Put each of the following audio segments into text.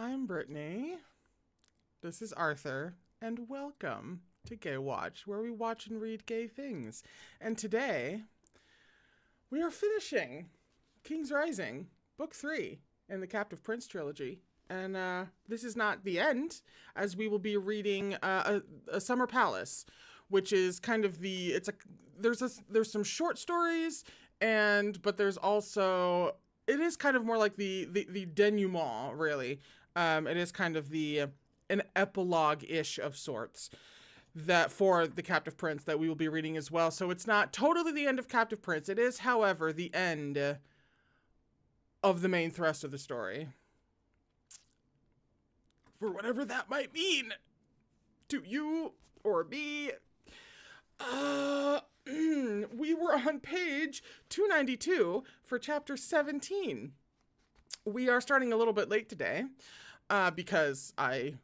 I'm Brittany. This is Arthur, and welcome to Gaywatch, where we watch and read gay things. And today, we are finishing King's Rising, Book 3 in the Captive Prince trilogy. And this is not the end, as we will be reading a Summer Palace, which is kind of there's some short stories, but there's also, it is kind of more like the denouement, really. It is kind of an epilogue-ish of sorts that for the Captive Prince that we will be reading as well. So it's not totally the end of Captive Prince. It is, however, the end of the main thrust of the story. For whatever that might mean to you or me. We were on page 292 for chapter 17. We are starting a little bit late today because I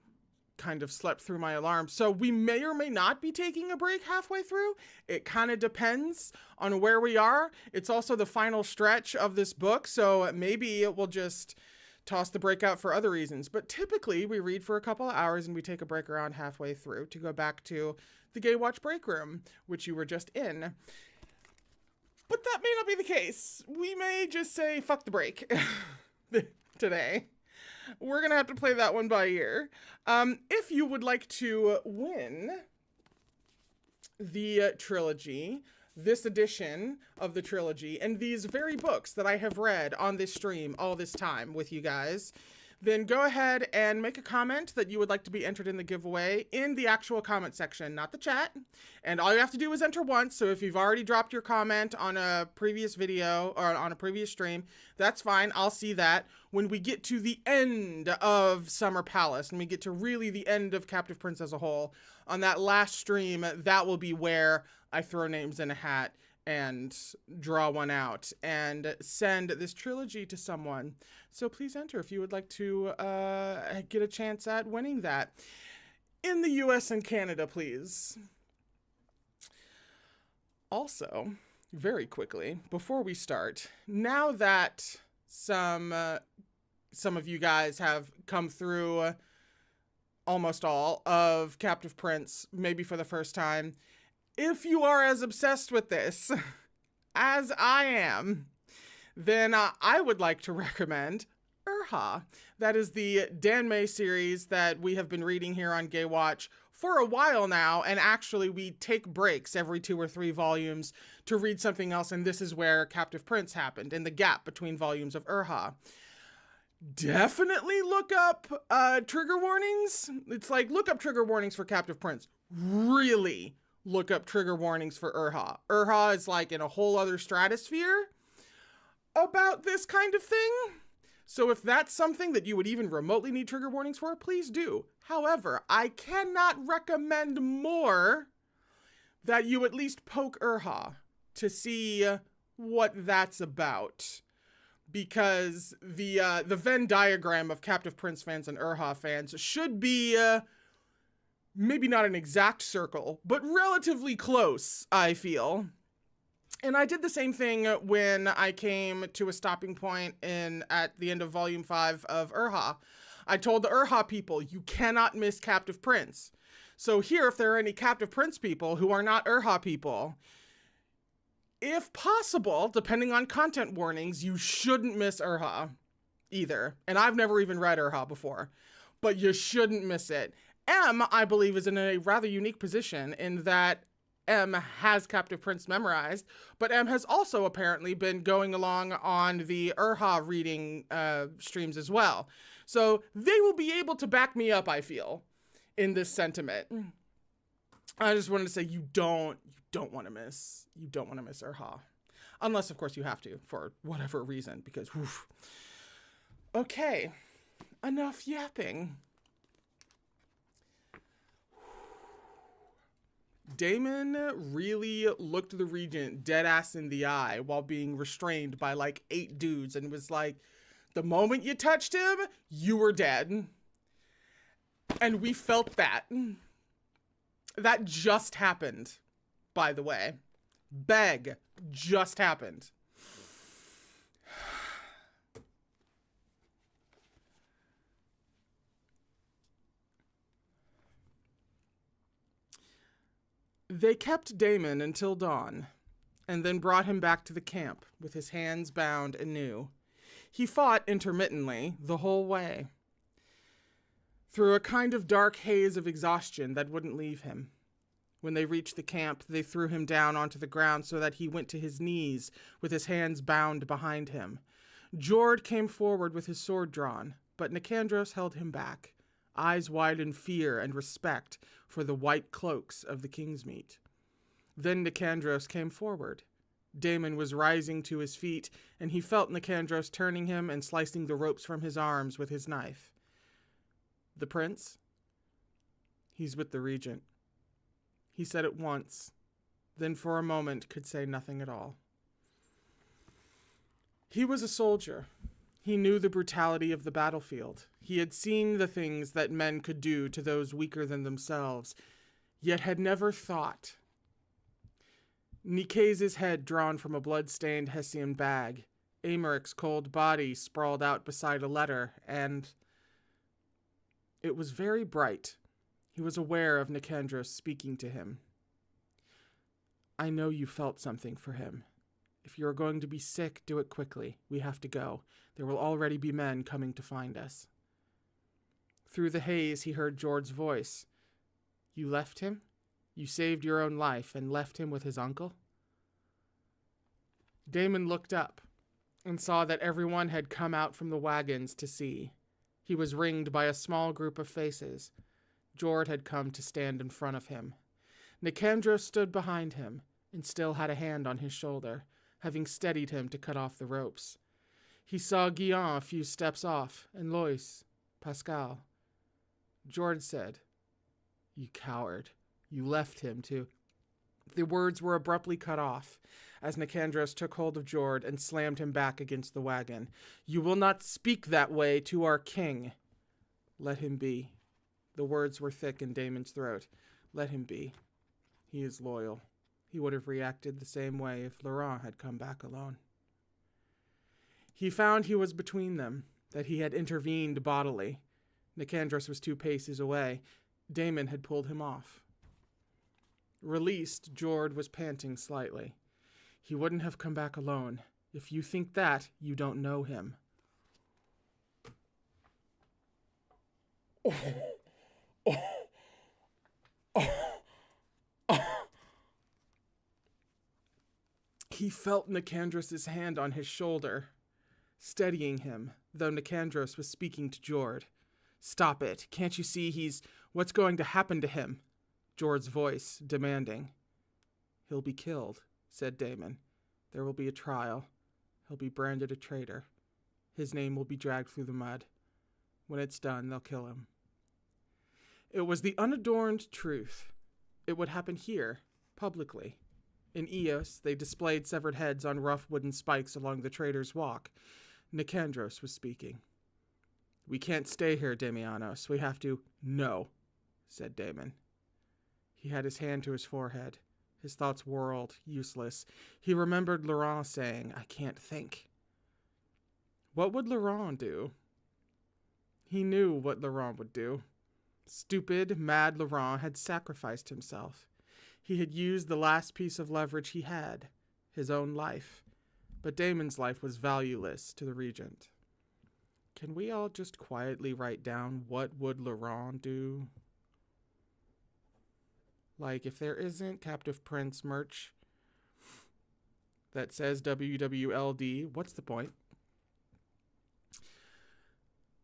kind of slept through my alarm. So we may or may not be taking a break halfway through. It kind of depends on where we are. It's also the final stretch of this book, so maybe it will just toss the break out for other reasons. But typically we read for a couple of hours and we take a break around halfway through to go back to the Gaywatch break room, which you were just in. But that may not be the case. We may just say, fuck the break today. We're going to have to play that one by ear. If you would like to win the trilogy, this edition of the trilogy, and these very books that I have read on this stream all this time with you guys, then go ahead and make a comment that you would like to be entered in the giveaway in the actual comment section, not the chat. And all you have to do is enter once. So if you've already dropped your comment on a previous video or on a previous stream, that's fine. I'll see that. When we get to the end of Summer Palace and we get to really the end of Captive Prince as a whole, on that last stream, that will be where I throw names in a hat and draw one out and send this trilogy to someone. So please enter if you would like to get a chance at winning that. In the US and Canada, please. Also, very quickly, before we start, now that some of you guys have come through almost all of Captive Prince, maybe for the first time, if you are as obsessed with this as I am, then I would like to recommend Urha. That is the Dan May series that we have been reading here on Gaywatch for a while now, and actually we take breaks every 2 or 3 volumes to read something else, and this is where Captive Prince happened, in the gap between volumes of Urha. Definitely look up trigger warnings. It's like, look up trigger warnings for Captive Prince. Really look up trigger warnings for Urha. Urha is like in a whole other stratosphere about this kind of thing. So if that's something that you would even remotely need trigger warnings for, please do. However, I cannot recommend more that you at least poke Urha to see what that's about. Because the Venn diagram of Captive Prince fans and Urha fans should be maybe not an exact circle, but relatively close, I feel. And I did the same thing when I came to a stopping point at the end of Volume 5 of Urha. I told the Urha people, you cannot miss Captive Prince. So here, if there are any Captive Prince people who are not Urha people, if possible, depending on content warnings, you shouldn't miss Urha either. And I've never even read Urha before, but you shouldn't miss it. M, I believe, is in a rather unique position in that M has Captive Prince memorized, but M has also apparently been going along on the Urha reading streams as well. So they will be able to back me up, I feel, in this sentiment. I just wanted to say you don't want to miss Urha. Unless, of course, you have to for whatever reason, because woof. Okay, enough yapping. Damon really looked the regent dead ass in the eye while being restrained by like 8 dudes and was like, the moment you touched him, you were dead. And we felt that. That just happened, by the way. Beg just happened. They kept Damon until dawn, and then brought him back to the camp with his hands bound anew. He fought intermittently the whole way, through a kind of dark haze of exhaustion that wouldn't leave him. When they reached the camp, they threw him down onto the ground so that he went to his knees with his hands bound behind him. Jord came forward with his sword drawn, but Nicandros held him back, eyes wide in fear and respect for the white cloaks of the king's meat. Then Nicandros came forward. Damon was rising to his feet, and he felt Nicandros turning him and slicing the ropes from his arms with his knife. The prince? He's with the regent. He said it once, then for a moment could say nothing at all. He was a soldier. He knew the brutality of the battlefield. He had seen the things that men could do to those weaker than themselves, yet had never thought. Nicase's head drawn from a blood-stained Hessian bag, Amaric's cold body sprawled out beside a letter, and it was very bright. He was aware of Nicandros speaking to him. I know you felt something for him. If you are going to be sick, do it quickly. We have to go. There will already be men coming to find us. Through the haze, he heard Jord's voice. You left him? You saved your own life and left him with his uncle? Damon looked up and saw that everyone had come out from the wagons to see. He was ringed by a small group of faces. Jord had come to stand in front of him. Nicandros stood behind him and still had a hand on his shoulder, having steadied him to cut off the ropes. He saw Guillaume a few steps off, and Lois, Pascal. Jord said, You coward. You left him to... The words were abruptly cut off as Nicandros took hold of Jord and slammed him back against the wagon. You will not speak that way to our king. Let him be. The words were thick in Damon's throat. Let him be. He is loyal. He would have reacted the same way if Laurent had come back alone. He found he was between them, that he had intervened bodily. Nicandros was 2 paces away. Damon had pulled him off. Released, Jord was panting slightly. He wouldn't have come back alone. If you think that, you don't know him. He felt Nicandros' hand on his shoulder, steadying him, though Nicandros was speaking to Jord. Stop it. Can't you see what's going to happen to him? Jord's voice, demanding. He'll be killed, said Damon. There will be a trial. He'll be branded a traitor. His name will be dragged through the mud. When it's done, they'll kill him. It was the unadorned truth. It would happen here, publicly. In Eos, they displayed severed heads on rough wooden spikes along the traitor's walk. Nicandros was speaking. We can't stay here, Damianos. We have to... No, said Damon. He had his hand to his forehead. His thoughts whirled, useless. He remembered Laurent saying, I can't think. What would Laurent do? He knew what Laurent would do. Stupid, mad Laurent had sacrificed himself. He had used the last piece of leverage he had, his own life. But Damon's life was valueless to the regent. Can we all just quietly write down what would Laurent do? Like, if there isn't Captive Prince merch that says WWLD, what's the point?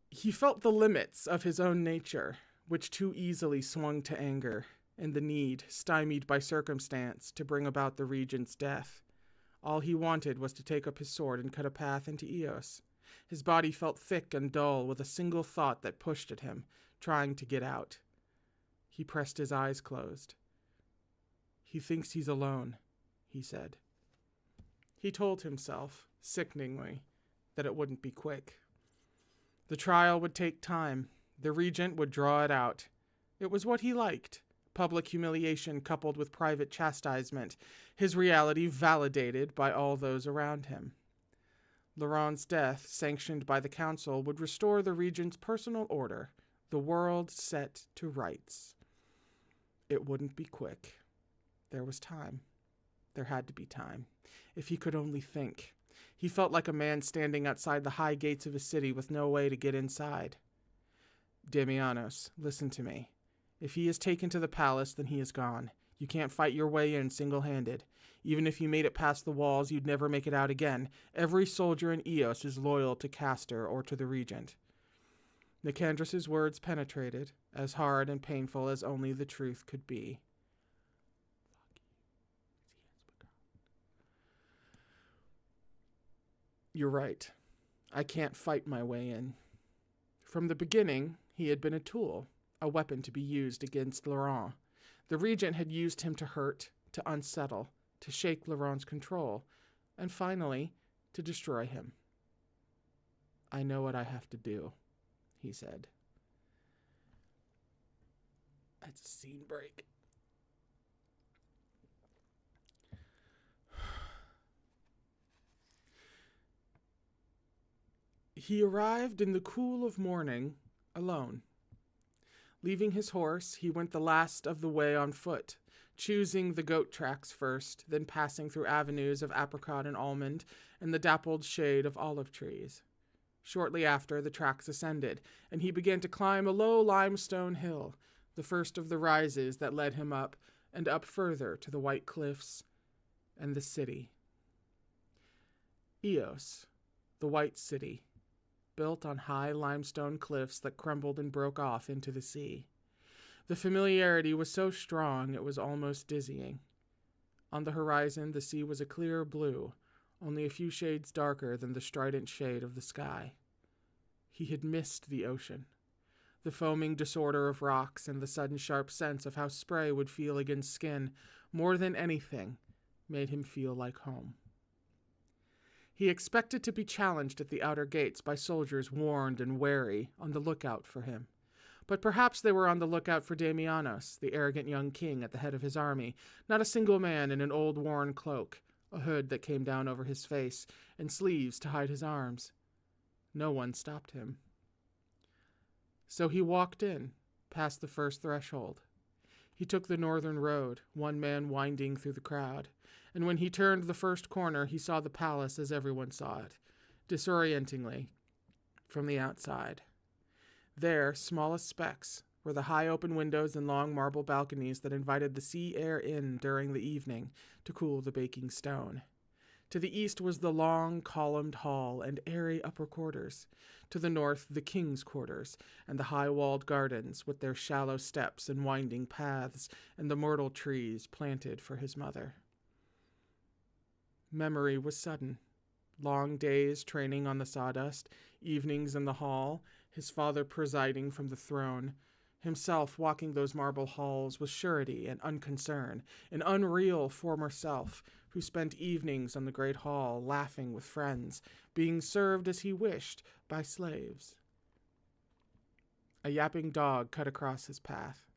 He felt the limits of his own nature, which too easily swung to anger, and the need, stymied by circumstance, to bring about the regent's death. All he wanted was to take up his sword and cut a path into Eos. His body felt thick and dull with a single thought that pushed at him, trying to get out. He pressed his eyes closed. He thinks he's alone, he said. He told himself, sickeningly, that it wouldn't be quick. The trial would take time. The regent would draw it out. It was what he liked. Public humiliation coupled with private chastisement, his reality validated by all those around him. Laurent's death, sanctioned by the council, would restore the regent's personal order, the world set to rights. It wouldn't be quick. There was time. There had to be time. If he could only think. He felt like a man standing outside the high gates of a city with no way to get inside. Damianos, listen to me. If he is taken to the palace, then he is gone. You can't fight your way in single-handed. Even if you made it past the walls, you'd never make it out again. Every soldier in Eos is loyal to Castor or to the regent. Nicandrus's words penetrated, as hard and painful as only the truth could be. You're right. I can't fight my way in. From the beginning, he had been a tool, a weapon to be used against Laurent. The regent had used him to hurt, to unsettle, to shake Laurent's control, and finally, to destroy him. I know what I have to do, he said. That's a scene break. He arrived in the cool of morning, alone. Leaving his horse, he went the last of the way on foot, choosing the goat tracks first, then passing through avenues of apricot and almond and the dappled shade of olive trees. Shortly after, the tracks ascended, and he began to climb a low limestone hill, the first of the rises that led him up and up further to the white cliffs and the city. Eos, the white city, built on high limestone cliffs that crumbled and broke off into the sea. The familiarity was so strong it was almost dizzying. On the horizon, the sea was a clear blue, only a few shades darker than the strident shade of the sky. He had missed the ocean. The foaming disorder of rocks and the sudden sharp sense of how spray would feel against skin, more than anything, made him feel like home. He expected to be challenged at the outer gates by soldiers warned and wary, on the lookout for him. But perhaps they were on the lookout for Damianos, the arrogant young king at the head of his army, not a single man in an old worn cloak, a hood that came down over his face, and sleeves to hide his arms. No one stopped him. So he walked in, past the first threshold. He took the northern road, one man winding through the crowd, and when he turned the first corner, he saw the palace as everyone saw it, disorientingly, from the outside. There, small as specks, were the high open windows and long marble balconies that invited the sea air in during the evening to cool the baking stone. To the east was the long, columned hall and airy upper quarters. To the north, the king's quarters, and the high-walled gardens with their shallow steps and winding paths and the myrtle trees planted for his mother. Memory was sudden. Long days training on the sawdust, evenings in the hall, his father presiding from the throne, himself walking those marble halls with surety and unconcern, an unreal former self who spent evenings on the great hall laughing with friends, being served as he wished by slaves. A yapping dog cut across his path.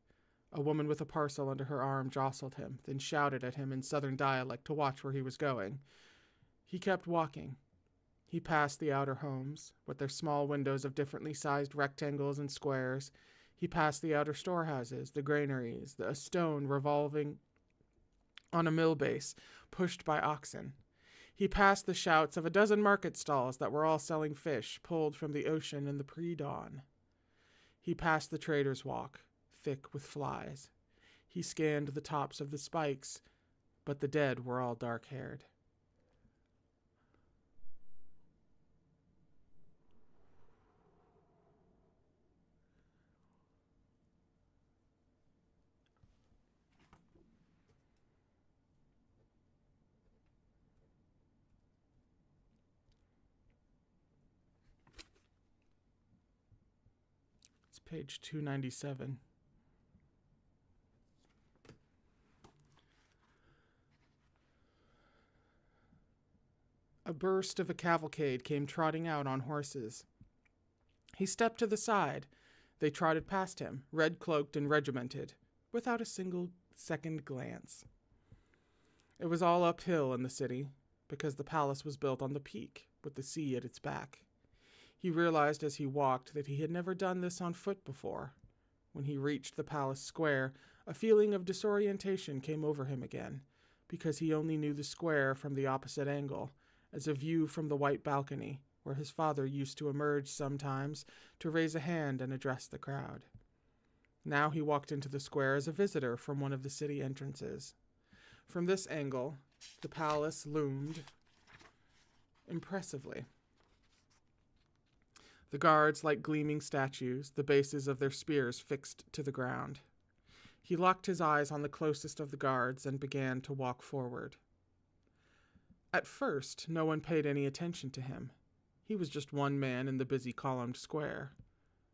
A woman with a parcel under her arm jostled him, then shouted at him in southern dialect to watch where he was going. He kept walking. He passed the outer homes, with their small windows of differently sized rectangles and squares. He passed the outer storehouses, the granaries, a stone revolving on a mill base, pushed by oxen. He passed the shouts of a dozen market stalls that were all selling fish pulled from the ocean in the pre-dawn. He passed the trader's walk, thick with flies. He scanned the tops of the spikes, but the dead were all dark-haired. It's page 297. A burst of a cavalcade came trotting out on horses. He stepped to the side. They trotted past him, red-cloaked and regimented, without a single second glance. It was all uphill in the city, because the palace was built on the peak, with the sea at its back. He realized as he walked that he had never done this on foot before. When he reached the palace square, A feeling of disorientation came over him again, because he only knew the square from the opposite angle, as a view from the white balcony, where his father used to emerge sometimes to raise a hand and address the crowd. Now he walked into the square as a visitor from one of the city entrances. From this angle, the palace loomed impressively. The guards like gleaming statues, the bases of their spears fixed to the ground. He locked his eyes on the closest of the guards and began to walk forward. At first, no one paid any attention to him. He was just one man in the busy columned square.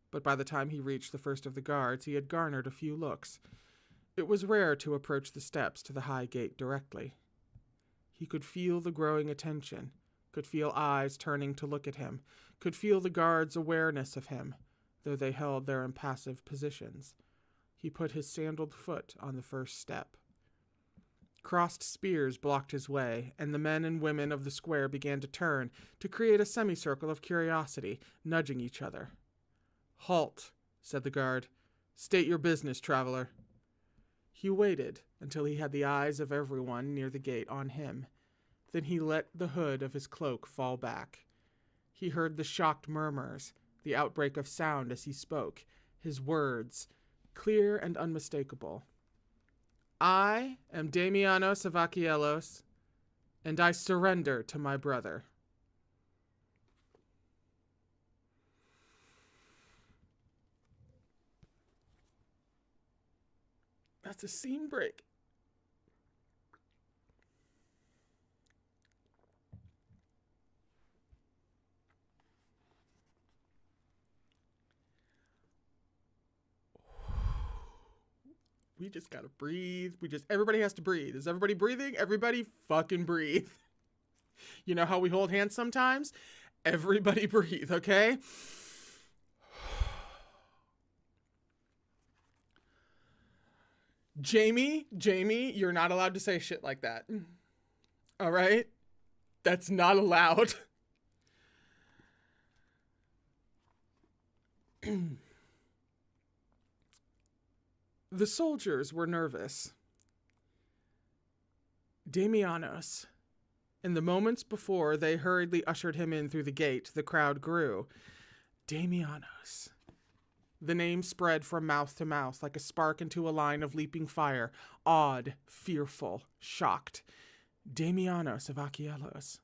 But by the time he reached the first of the guards, he had garnered a few looks. It was rare to approach the steps to the high gate directly. He could feel the growing attention, could feel eyes turning to look at him, could feel the guards' awareness of him, though they held their impassive positions. He put his sandaled foot on the first step. Crossed spears blocked his way, and the men and women of the square began to turn, to create a semicircle of curiosity, nudging each other. "Halt," said the guard. "State your business, traveler." He waited until he had the eyes of everyone near the gate on him. Then he let the hood of his cloak fall back. He heard the shocked murmurs, the outbreak of sound as he spoke, his words, clear and unmistakable. "I am Damianos of Achielos, and I surrender to my brother." That's a scene break. We just gotta breathe. Everybody has to breathe. Is everybody breathing? Everybody fucking breathe. You know how we hold hands sometimes? Everybody breathe, okay? Jamie, you're not allowed to say shit like that. All right? That's not allowed. The soldiers were nervous. Damianos. In the moments before they hurriedly ushered him in through the gate, the crowd grew. Damianos. The name spread from mouth to mouth like a spark into a line of leaping fire, awed, fearful, shocked. Damianos of Achielos.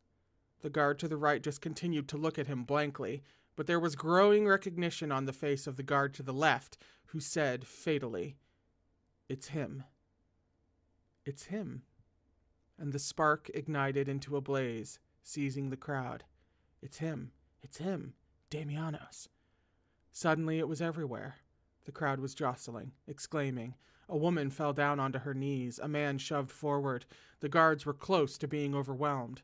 The guard to the right just continued to look at him blankly, but there was growing recognition on the face of the guard to the left, who said, fatally, "It's him. It's him." And the spark ignited into a blaze, seizing the crowd. "It's him. It's him. Damianos." Suddenly it was everywhere. The crowd was jostling, exclaiming. A woman fell down onto her knees. A man shoved forward. The guards were close to being overwhelmed.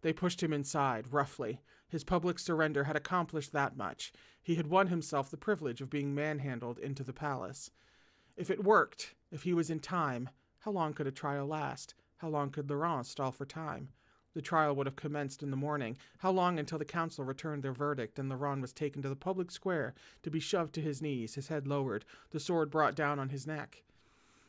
They pushed him inside, roughly. His public surrender had accomplished that much. He had won himself the privilege of being manhandled into the palace. If it worked, if he was in time, how long could a trial last? How long could Laurent stall for time? The trial would have commenced in the morning. How long until the council returned their verdict and Laurent was taken to the public square to be shoved to his knees, his head lowered, the sword brought down on his neck?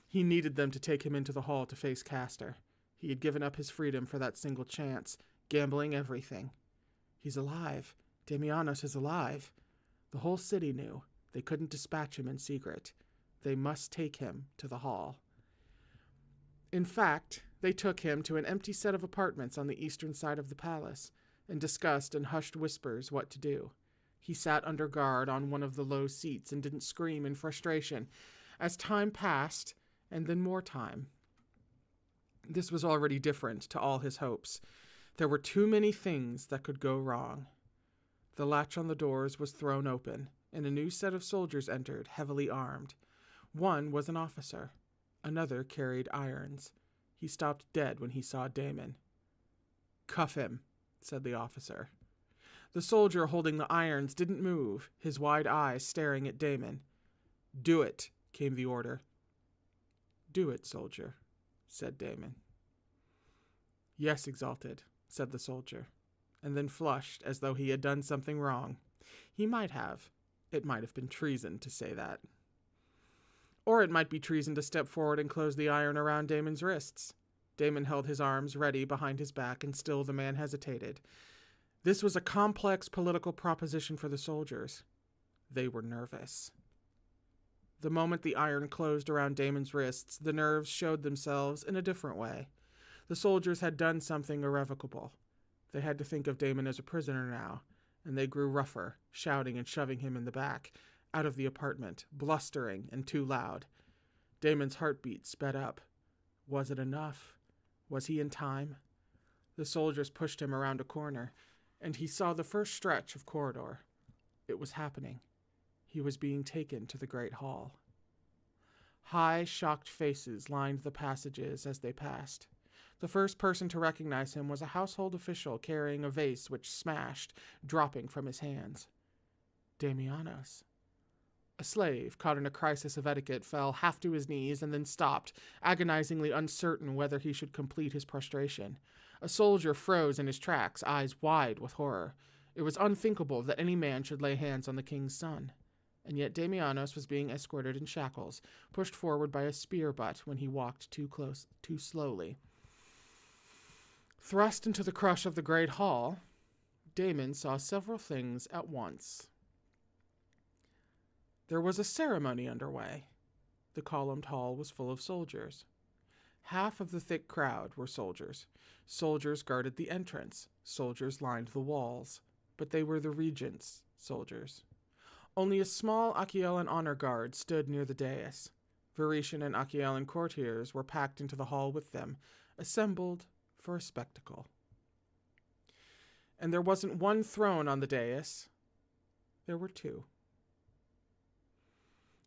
He needed them to take him into the hall to face Castor. He had given up his freedom for that single chance, gambling everything. He's alive. Damianos is alive. The whole city knew. They couldn't dispatch him in secret. They must take him to the hall. In fact, they took him to an empty set of apartments on the eastern side of the palace and discussed in hushed whispers what to do. He sat under guard on one of the low seats and didn't scream in frustration. As time passed, and then more time. This was already different to all his hopes. There were too many things that could go wrong. The latch on the doors was thrown open, and a new set of soldiers entered, heavily armed. One was an officer. Another carried irons. He stopped dead when he saw Damon. "Cuff him," said the officer. The soldier holding the irons didn't move, his wide eyes staring at Damon. "Do it," came the order. "Do it, soldier," said Damon. "Yes, Exalted," said the soldier, and then flushed as though he had done something wrong. He might have. It might have been treason to say that. Or it might be treason to step forward and close the iron around Damon's wrists. Damon held his arms ready behind his back, and still the man hesitated. This was a complex political proposition for the soldiers. They were nervous. The moment the iron closed around Damon's wrists, the nerves showed themselves in a different way. The soldiers had done something irrevocable. They had to think of Damon as a prisoner now, and they grew rougher, shouting and shoving him in the back, out of the apartment, blustering and too loud. Damon's heartbeat sped up. Was it enough? Was he in time? The soldiers pushed him around a corner, and he saw the first stretch of corridor. It was happening. He was being taken to the great hall. High, shocked faces lined the passages as they passed. The first person to recognize him was a household official carrying a vase which smashed, dropping from his hands. Damianos. A slave, caught in a crisis of etiquette, fell half to his knees and then stopped, agonizingly uncertain whether he should complete his prostration. A soldier froze in his tracks, eyes wide with horror. It was unthinkable that any man should lay hands on the king's son. And yet Damianos was being escorted in shackles, pushed forward by a spear butt when he walked too slowly. Thrust into the crush of the great hall, Damon saw several things at once. There was a ceremony underway. The columned hall was full of soldiers. Half of the thick crowd were soldiers. Soldiers guarded the entrance. Soldiers lined the walls. But they were the regent's soldiers. Only a small Achaelan honor guard stood near the dais. Varetian and Achaelan courtiers were packed into the hall with them, assembled for a spectacle. And there wasn't one throne on the dais. There were two.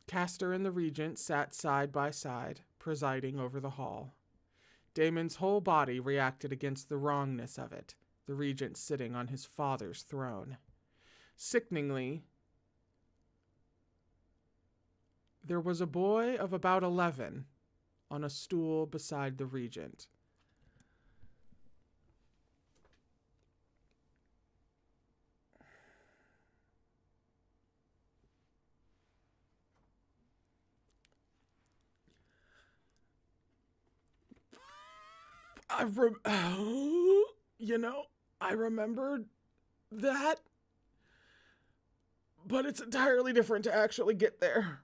Castor and the regent sat side by side, presiding over the hall. Damon's whole body reacted against the wrongness of it, the regent sitting on his father's throne. Sickeningly, there was a boy of about 11 on a stool beside the regent. I remembered that, but it's entirely different to actually get there.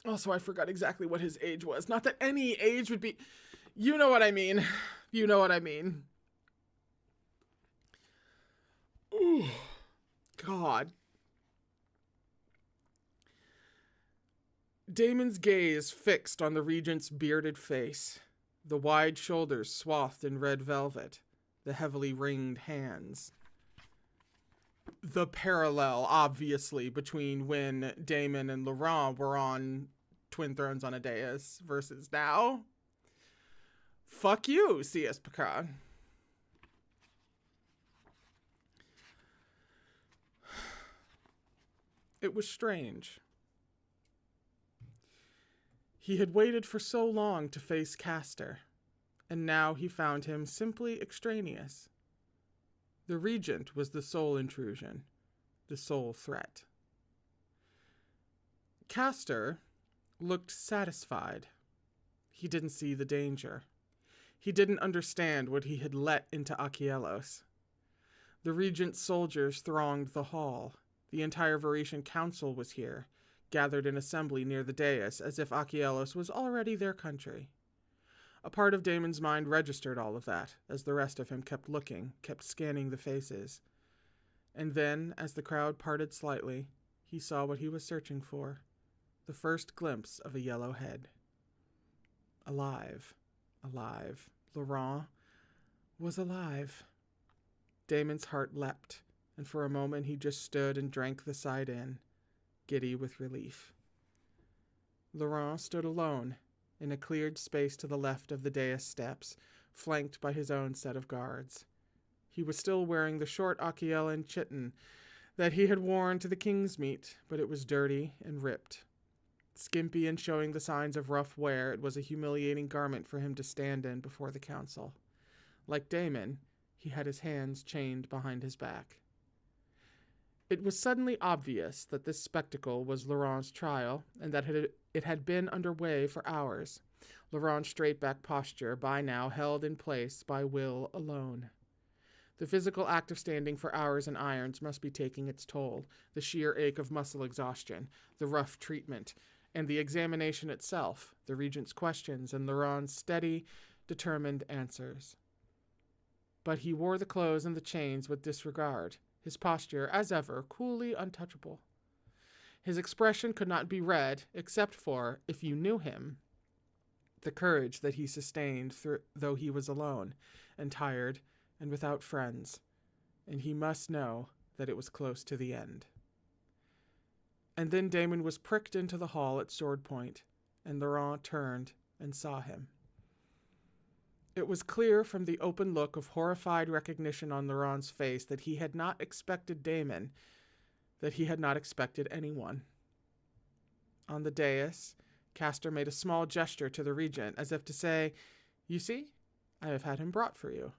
Also, I forgot exactly what his age was. Not that any age would be... You know what I mean. You know what I mean. Ooh. God. Damon's gaze fixed on the regent's bearded face, the wide shoulders swathed in red velvet, the heavily ringed hands. The parallel, obviously, between when Damon and Laurent were on Twin Thrones on a dais versus now. Fuck you, C.S. Picard. It was strange. He had waited for so long to face Castor, and now he found him simply extraneous. The regent was the sole intrusion, the sole threat. Castor looked satisfied. He didn't see the danger. He didn't understand what he had let into Achelos. The regent's soldiers thronged the hall. The entire Varetian council was here, gathered in assembly near the dais, as if Achelos was already their country. A part of Damon's mind registered all of that, as the rest of him kept looking, kept scanning the faces. And then, as the crowd parted slightly, he saw what he was searching for, the first glimpse of a yellow head. Alive. Alive. Laurent was alive. Damon's heart leapt, and for a moment he just stood and drank the sight in, giddy with relief. Laurent stood alone, in a cleared space to the left of the dais steps, flanked by his own set of guards. He was still wearing the short Achaelan chiton that he had worn to the king's meet, but it was dirty and ripped. Skimpy and showing the signs of rough wear, it was a humiliating garment for him to stand in before the council. Like Damon, he had his hands chained behind his back. It was suddenly obvious that this spectacle was Laurent's trial, and that it had been underway for hours. Laurent's straight-back posture, by now held in place by will alone. The physical act of standing for hours in irons must be taking its toll, the sheer ache of muscle exhaustion, the rough treatment, and the examination itself, the regent's questions, and Laurent's steady, determined answers. But he wore the clothes and the chains with disregard, his posture, as ever, coolly untouchable. His expression could not be read, except for, if you knew him, the courage that he sustained though he was alone, and tired, and without friends, and he must know that it was close to the end. And then Damon was pricked into the hall at sword point, and Laurent turned and saw him. It was clear from the open look of horrified recognition on Laurent's face that he had not expected Damon, that he had not expected anyone. On the dais, Castor made a small gesture to the regent, as if to say, "You see, I have had him brought for you."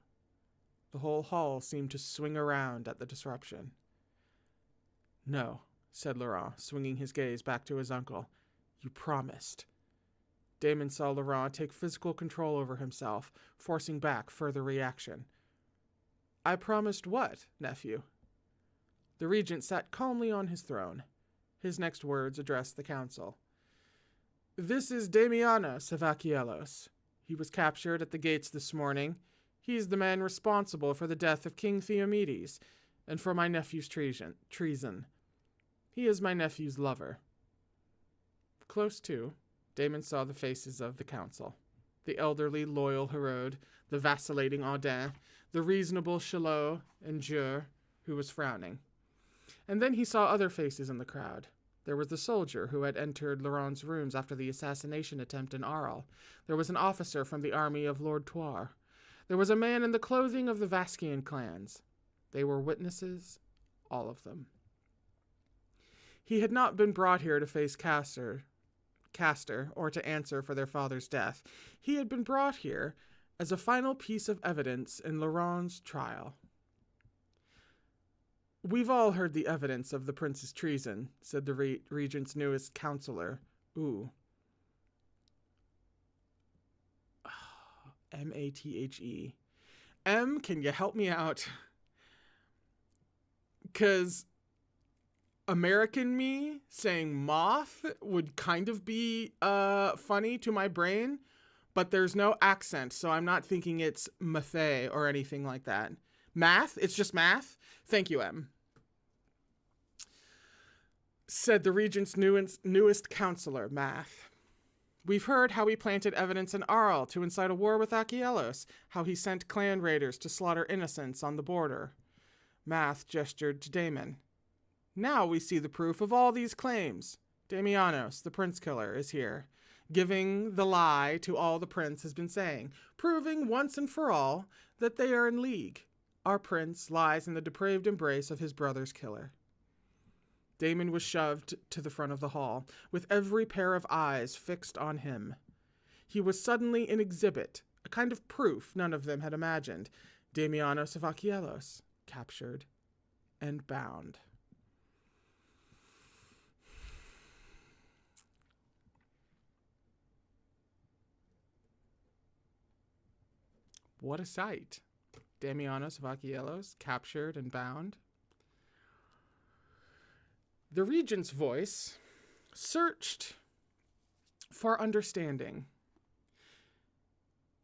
The whole hall seemed to swing around at the disruption. "No," said Laurent, swinging his gaze back to his uncle. "You promised." Damon saw Laurent take physical control over himself, forcing back further reaction. "I promised what, nephew?" The regent sat calmly on his throne. His next words addressed the council. "This is Damianos of Achelous. He was captured at the gates this morning. He is the man responsible for the death of King Theomedes, and for my nephew's treason. He is my nephew's lover." Close to, Damon saw the faces of the council. The elderly, loyal Herode, the vacillating Audin, the reasonable Chalot and Jure, who was frowning. And then he saw other faces in the crowd. There was the soldier who had entered Laurent's rooms after the assassination attempt in Arles. There was an officer from the army of Lord Toire. There was a man in the clothing of the Vascian clans. They were witnesses, all of them. He had not been brought here to face Castor, or to answer for their father's death. He had been brought here as a final piece of evidence in Laurent's trial. "We've all heard the evidence of the prince's treason," said the regent's newest counselor. M-A-T-H-E. M, can you help me out? Because American me saying moth would kind of be funny to my brain, but there's no accent, so I'm not thinking it's mathe or anything like that. Math? It's just math? Thank you, M. Said the regent's newest counselor, Math. "We've heard how he planted evidence in Arles to incite a war with Achelous, how he sent clan raiders to slaughter innocents on the border." Math gestured to Damon. "Now we see the proof of all these claims. Damianos, the prince killer, is here, giving the lie to all the prince has been saying, proving once and for all that they are in league. Our prince lies in the depraved embrace of his brother's killer." Damon was shoved to the front of the hall, with every pair of eyes fixed on him. He was suddenly an exhibit, a kind of proof none of them had imagined. Damianos of Achelous, captured and bound. What a sight. Damianos of Achelous, captured and bound. The regent's voice searched for understanding.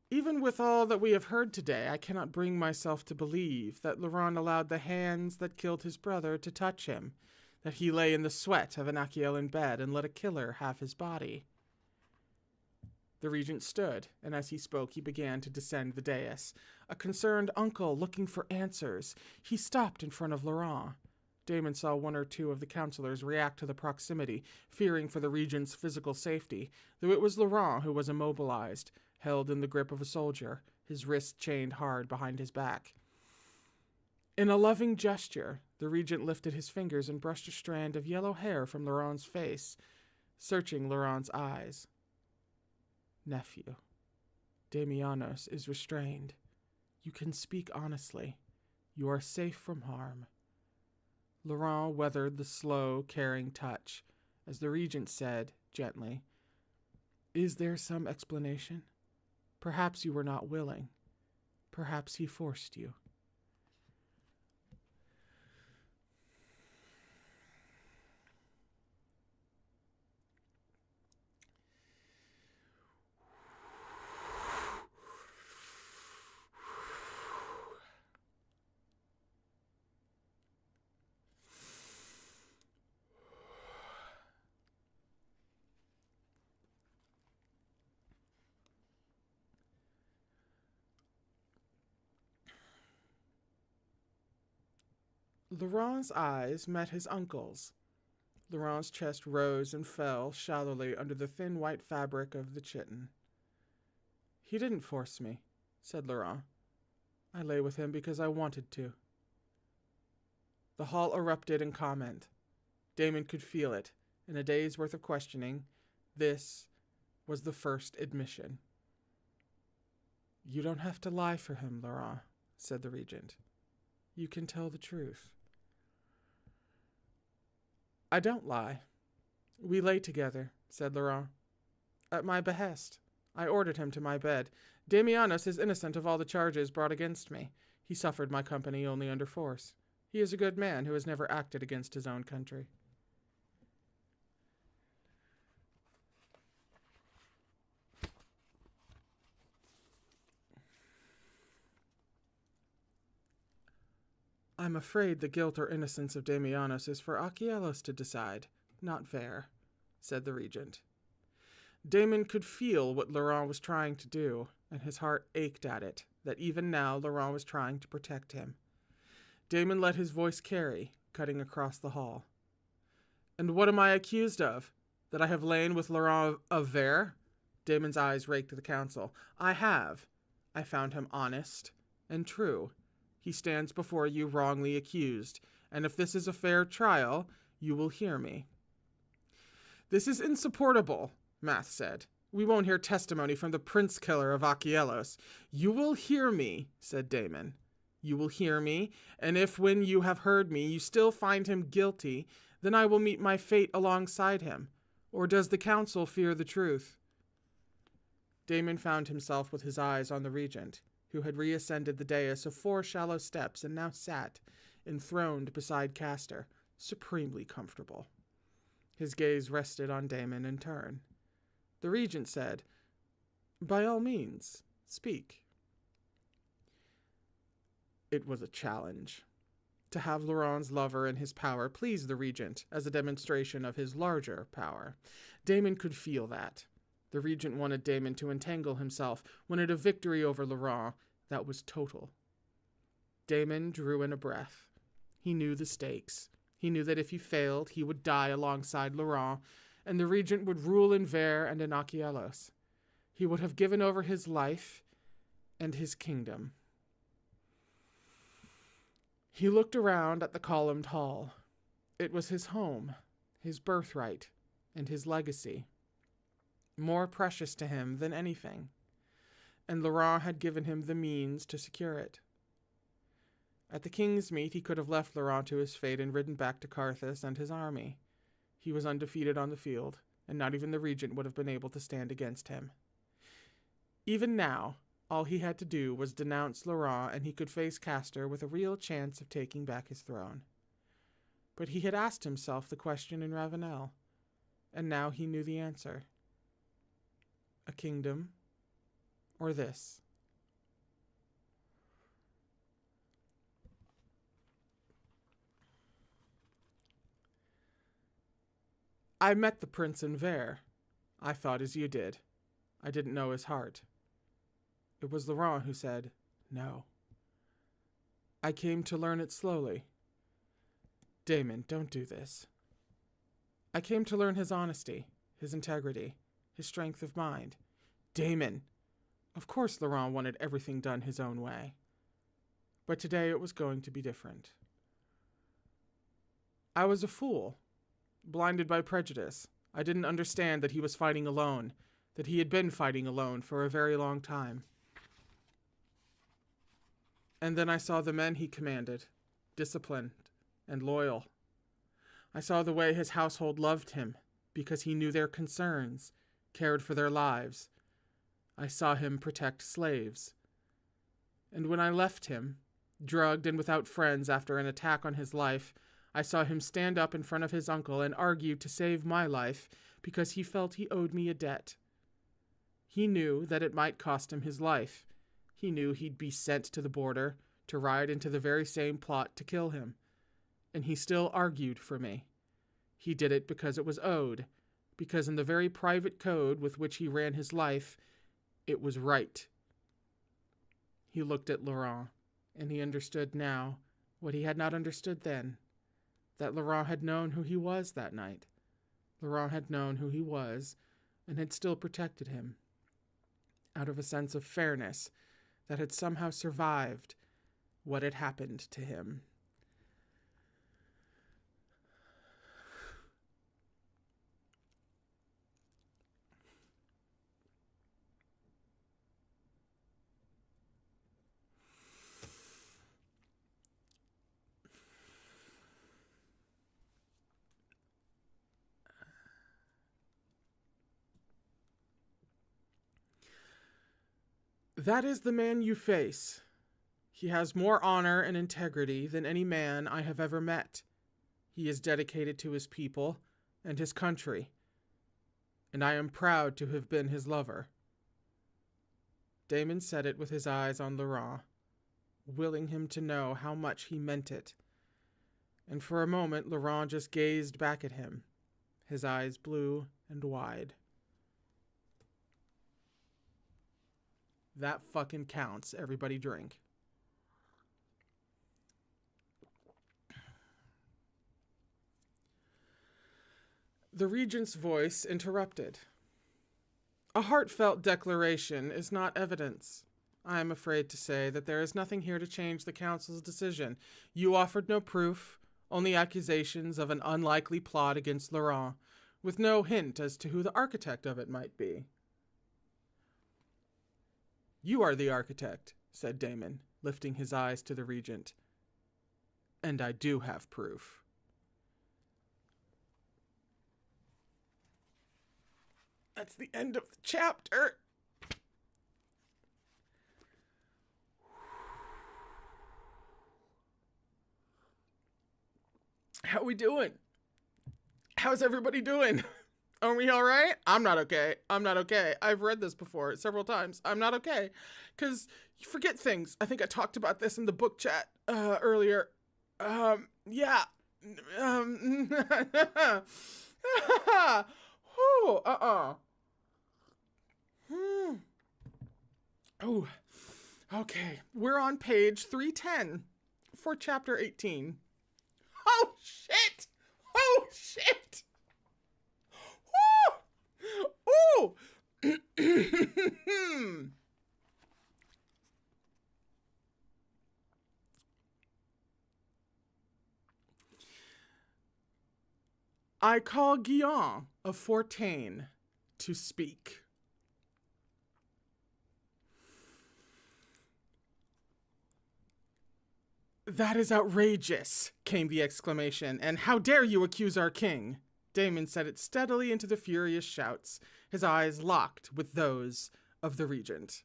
"Even with all that we have heard today, I cannot bring myself to believe that Laurent allowed the hands that killed his brother to touch him, that he lay in the sweat of an Achelan bed and let a killer have his body." The regent stood, and as he spoke, he began to descend the dais. A concerned uncle looking for answers. He stopped in front of Laurent. Damon saw one or two of the counselors react to the proximity, fearing for the regent's physical safety, though it was Laurent who was immobilized, held in the grip of a soldier, his wrists chained hard behind his back. In a loving gesture, the regent lifted his fingers and brushed a strand of yellow hair from Laurent's face, searching Laurent's eyes. "Nephew, Damianos is restrained. You can speak honestly. You are safe from harm. Laurent weathered the slow, caring touch, as the regent said, gently, "Is there some explanation? Perhaps you were not willing. Perhaps he forced you." Laurent's eyes met his uncle's. Laurent's chest rose and fell shallowly under the thin white fabric of the chiton. "He didn't force me," said Laurent. "I lay with him because I wanted to." The hall erupted in comment. Damon could feel it. In a day's worth of questioning, this was the first admission. "You don't have to lie for him, Laurent," said the regent. "You can tell the truth." "I don't lie. We lay together," said Laurent. "At my behest. I ordered him to my bed. Damianos is innocent of all the charges brought against me. He suffered my company only under force. He is a good man who has never acted against his own country." "I'm afraid the guilt or innocence of Damianos is for Achilleos to decide, not Ver," said the regent. Damon could feel what Laurent was trying to do, and his heart ached at it, that even now Laurent was trying to protect him. Damon let his voice carry, cutting across the hall. "And what am I accused of? That I have lain with Laurent of Ver?" Damon's eyes raked the council. "I have. I found him honest and true. He stands before you wrongly accused, and if this is a fair trial, you will hear me." "This is insupportable," Math said. "We won't hear testimony from the prince killer of Achilleos." "You will hear me," said Damon. "You will hear me, and if when you have heard me you still find him guilty, then I will meet my fate alongside him. Or does the council fear the truth?" Damon found himself with his eyes on the regent, who had reascended the dais of 4 shallow steps and now sat, enthroned beside Castor, supremely comfortable. His gaze rested on Damon in turn. The regent said, "By all means, speak." It was a challenge. To have Laurent's lover in his power pleased the regent as a demonstration of his larger power. Damon could feel that. The regent wanted Damon to entangle himself, wanted a victory over Laurent that was total. Damon drew in a breath. He knew the stakes. He knew that if he failed, he would die alongside Laurent, and the regent would rule in Ver and in Achilleos. He would have given over his life and his kingdom. He looked around at the columned hall. It was his home, his birthright, and his legacy. More precious to him than anything. And Laurent had given him the means to secure it. At the king's meet, he could have left Laurent to his fate and ridden back to Carthage and his army. He was undefeated on the field, and not even the regent would have been able to stand against him. Even now, all he had to do was denounce Laurent, and he could face Castor with a real chance of taking back his throne. But he had asked himself the question in Ravenel, and now he knew the answer. A kingdom, or this? "I met the prince in Ver. I thought as you did. I didn't know his heart. It was Laurent who said, 'No.' I came to learn it slowly. Damon, don't do this. I came to learn his honesty, his integrity, his strength of mind. Damon! Of course Laurent wanted everything done his own way. But today it was going to be different. I was a fool, blinded by prejudice. I didn't understand that he was fighting alone, that he had been fighting alone for a very long time. And then I saw the men he commanded, disciplined and loyal I saw the way his household loved him, because he knew their concerns, cared for their lives. I saw him protect slaves. And when I left him, drugged and without friends after an attack on his life, I saw him stand up in front of his uncle and argue to save my life because he felt he owed me a debt. He knew that it might cost him his life. He knew he'd be sent to the border to ride into the very same plot to kill him. And he still argued for me. He did it because it was owed, because in the very private code with which he ran his life, it was right. He looked at Laurent, and he understood now what he had not understood then, that Laurent had known who he was that night. Laurent had known who he was, and had still protected him, out of a sense of fairness that had somehow survived what had happened to him. That is the man you face. He has more honor and integrity than any man I have ever met. He is dedicated to his people and his country, and I am proud to have been his lover. Damon said it with his eyes on Laurent, willing him to know how much he meant it. And for a moment, Laurent just gazed back at him, his eyes blue and wide. That fucking counts. Everybody drink. The regent's voice interrupted. A heartfelt declaration is not evidence. I am afraid to say that there is nothing here to change the council's decision. You offered no proof, only accusations of an unlikely plot against Laurent, with no hint as to who the architect of it might be. You are the architect, said Damon, lifting his eyes to the regent. And I do have proof. That's the end of the chapter. How we doing? How's everybody doing? Are we all right? I'm not okay. I've read this before several times. I'm not okay. Because you forget things. I think I talked about this in the book chat earlier. Yeah. Oh, okay. We're on page 310 for chapter 18. Oh, shit! Oh, shit! Ooh! I call Guillaume of Fontaine to speak. That is outrageous, came the exclamation, and how dare you accuse our king? Damon said it steadily into the furious shouts, his eyes locked with those of the regent.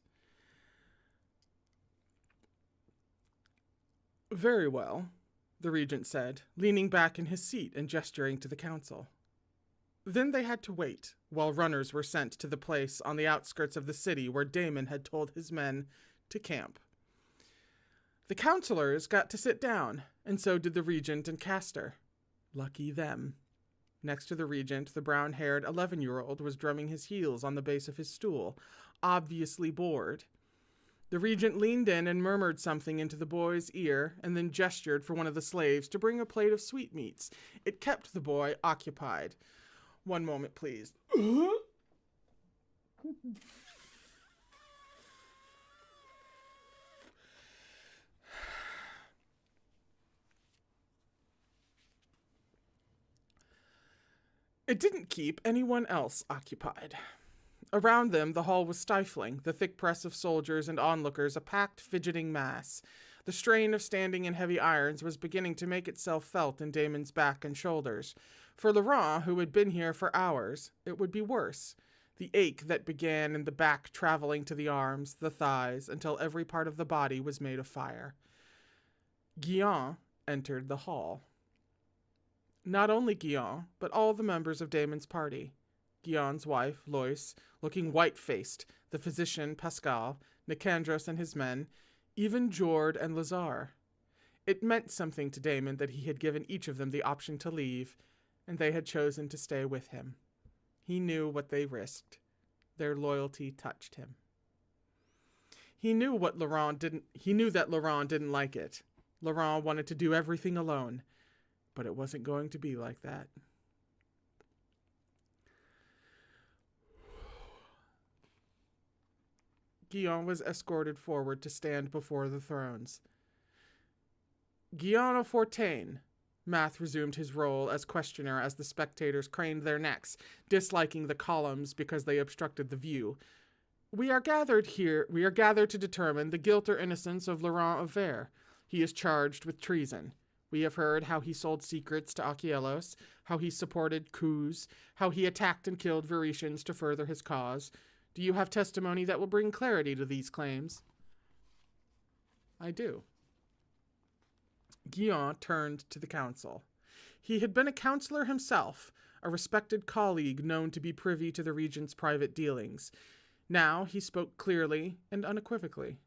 Very well, the regent said, leaning back in his seat and gesturing to the council. Then they had to wait, while runners were sent to the place on the outskirts of the city where Damon had told his men to camp. The councilors got to sit down, and so did the regent and Castor. Lucky them. Next to the regent, the brown-haired 11-year-old was drumming his heels on the base of his stool, obviously bored. The regent leaned in and murmured something into the boy's ear, and then gestured for one of the slaves to bring a plate of sweetmeats. It kept the boy occupied. One moment, please. It didn't keep anyone else occupied. Around them, the hall was stifling, the thick press of soldiers and onlookers a packed, fidgeting mass. The strain of standing in heavy irons was beginning to make itself felt in Damon's back and shoulders. For Laurent, who had been here for hours, it would be worse. The ache that began in the back traveling to the arms, the thighs, until every part of the body was made of fire. Guillaume entered the hall. Not only Guillaume, but all the members of Damon's party. Guillaume's wife, Lois, looking white-faced, the physician, Pascal, Nicandros and his men, even Jord and Lazare. It meant something to Damon that he had given each of them the option to leave, and they had chosen to stay with him. He knew what they risked. Their loyalty touched him. He knew that Laurent didn't like it. Laurent wanted to do everything alone, but it wasn't going to be like that. Guillaume was escorted forward to stand before the thrones. Guillaume Fortain, Math resumed his role as questioner as the spectators craned their necks, disliking the columns because they obstructed the view. We are gathered to determine the guilt or innocence of Laurent Aver. He is charged with treason. We have heard how he sold secrets to Achilleos, how he supported coups, how he attacked and killed Veretians to further his cause. Do you have testimony that will bring clarity to these claims? I do. Guillaume turned to the council. He had been a counselor himself, a respected colleague known to be privy to the regent's private dealings. Now he spoke clearly and unequivocally.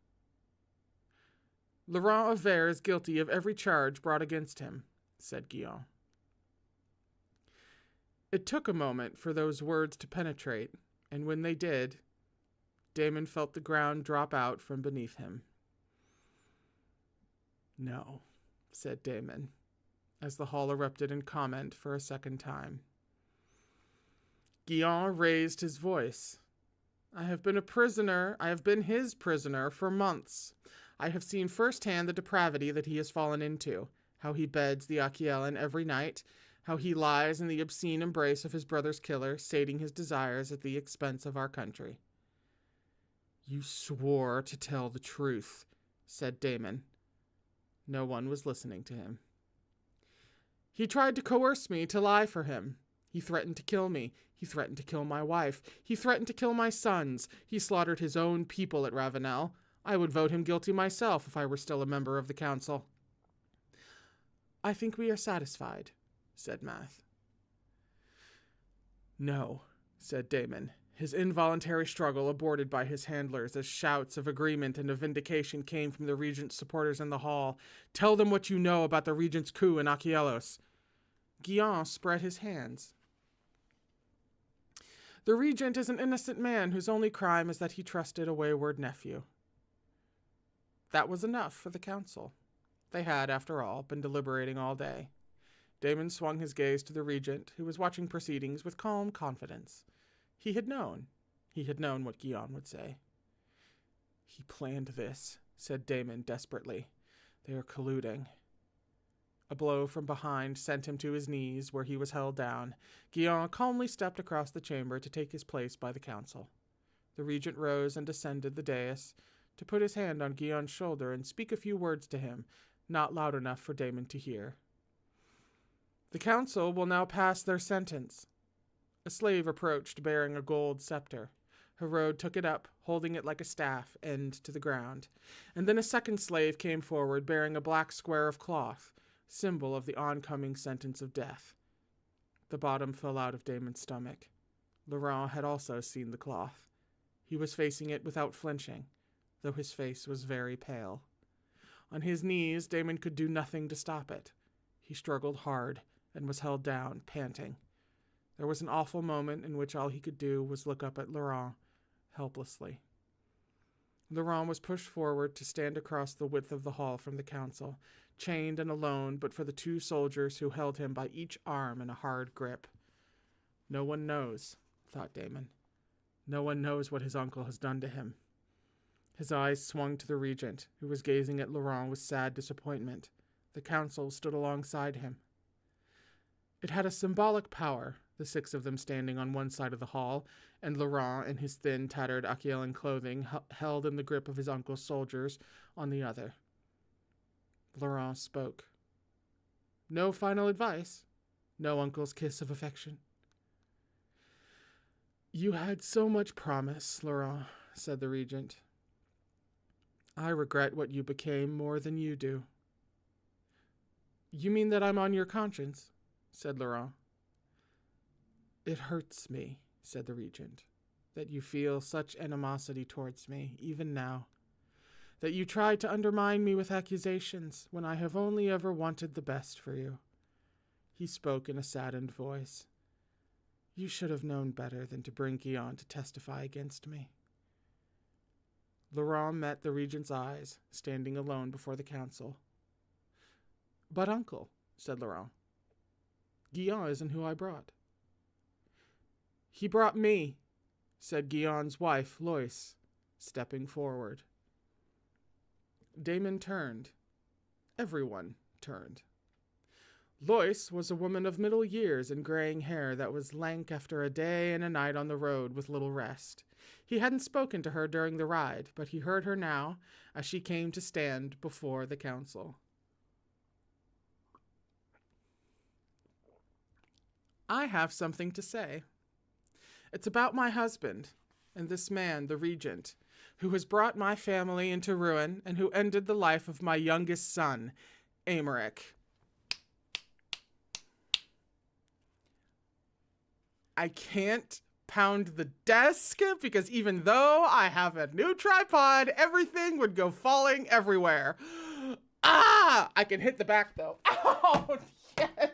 Laurent Aver is guilty of every charge brought against him, said Guillaume. It took a moment for those words to penetrate, and when they did, Damon felt the ground drop out from beneath him. No, said Damon, as the hall erupted in comment for a second time. Guillaume raised his voice. I have been his prisoner for months. I have seen firsthand the depravity that he has fallen into, how he beds the Achillean every night, how he lies in the obscene embrace of his brother's killer, sating his desires at the expense of our country. You swore to tell the truth, said Damon. No one was listening to him. He tried to coerce me to lie for him. He threatened to kill me. He threatened to kill my wife. He threatened to kill my sons. He slaughtered his own people at Ravenel. I would vote him guilty myself if I were still a member of the council. I think we are satisfied, said Math. No, said Damon, his involuntary struggle aborted by his handlers as shouts of agreement and of vindication came from the regent's supporters in the hall. Tell them what you know about the regent's coup in Achilleos. Guillaume spread his hands. The regent is an innocent man whose only crime is that he trusted a wayward nephew. That was enough for the council. They had, after all, been deliberating all day. Damon swung his gaze to the regent, who was watching proceedings with calm confidence. He had known what Guillaume would say. He planned this, said Damon desperately. They are colluding. A blow from behind sent him to his knees, where he was held down. Guillaume calmly stepped across the chamber to take his place by the council. The regent rose and descended the dais to put his hand on Guillaume's shoulder and speak a few words to him, not loud enough for Damon to hear. The council will now pass their sentence. A slave approached bearing a gold scepter. Herode took it up, holding it like a staff, end to the ground. And then a second slave came forward bearing a black square of cloth, symbol of the oncoming sentence of death. The bottom fell out of Damon's stomach. Laurent had also seen the cloth. He was facing it without flinching, though his face was very pale. On his knees, Damon could do nothing to stop it. He struggled hard and was held down, panting. There was an awful moment in which all he could do was look up at Laurent, helplessly. Laurent was pushed forward to stand across the width of the hall from the council, chained and alone but for the two soldiers who held him by each arm in a hard grip. No one knows, thought Damon. No one knows what his uncle has done to him. His eyes swung to the regent, who was gazing at Laurent with sad disappointment. The council stood alongside him. It had a symbolic power, the six of them standing on one side of the hall, and Laurent, in his thin, tattered Achillean clothing, held in the grip of his uncle's soldiers on the other. Laurent spoke. No final advice. No uncle's kiss of affection. You had so much promise, Laurent, said the regent. I regret what you became more than you do. You mean that I'm on your conscience? Said Laurent. It hurts me, said the regent, that you feel such animosity towards me, even now. That you try to undermine me with accusations when I have only ever wanted the best for you. He spoke in a saddened voice. You should have known better than to bring Guillaume to testify against me. Laurent met the regent's eyes, standing alone before the council. But uncle, said Laurent, Guillaume isn't who I brought. He brought me, said Guillaume's wife, Lois, stepping forward. Damon turned. Everyone turned. Lois was a woman of middle years and graying hair that was lank after a day and a night on the road with little rest. He hadn't spoken to her during the ride, but he heard her now as she came to stand before the council. I have something to say. It's about my husband and this man, the regent, who has brought my family into ruin and who ended the life of my youngest son, Aymeric. I can't pound the desk because even though I have a new tripod, everything would go falling everywhere. Ah! I can hit the back though. Oh, yes!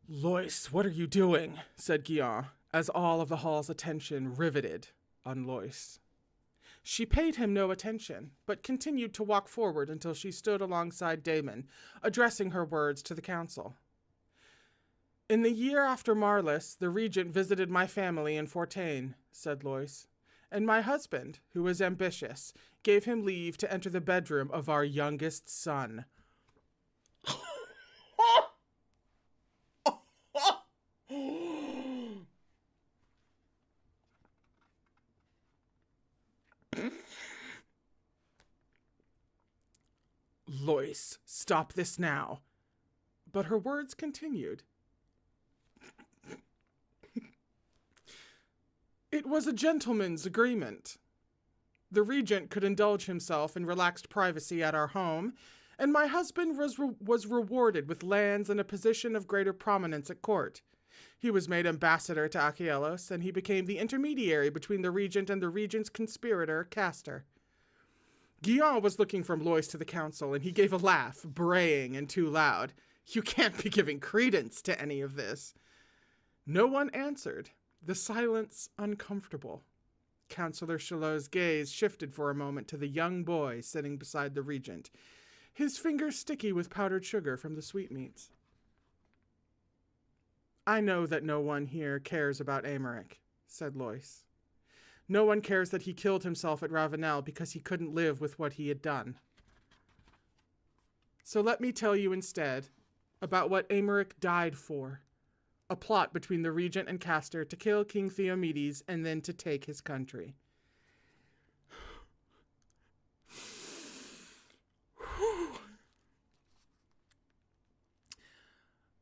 Lois, what are you doing? Said Guillaume, as all of the hall's attention riveted on Lois. She paid him no attention, but continued to walk forward until she stood alongside Damon, addressing her words to the council. In the year after Marlis, the regent visited my family in Fortaine, said Lois, and my husband, who was ambitious, gave him leave to enter the bedroom of our youngest son. Lois, stop this now. But her words continued. It was a gentleman's agreement. The regent could indulge himself in relaxed privacy at our home, and my husband was rewarded with lands and a position of greater prominence at court. He was made ambassador to Achielos, and he became the intermediary between the regent and the regent's conspirator, Castor. Guillaume was looking from Lois to the council, and he gave a laugh, braying and too loud. You can't be giving credence to any of this. No one answered, the silence uncomfortable. Councillor Chalot's gaze shifted for a moment to the young boy sitting beside the regent, his fingers sticky with powdered sugar from the sweetmeats. I know that no one here cares about Aymeric, said Lois. No one cares that he killed himself at Ravenel because he couldn't live with what he had done. So let me tell you instead about what Aymeric died for. A plot between the regent and Castor to kill King Theomedes and then to take his country.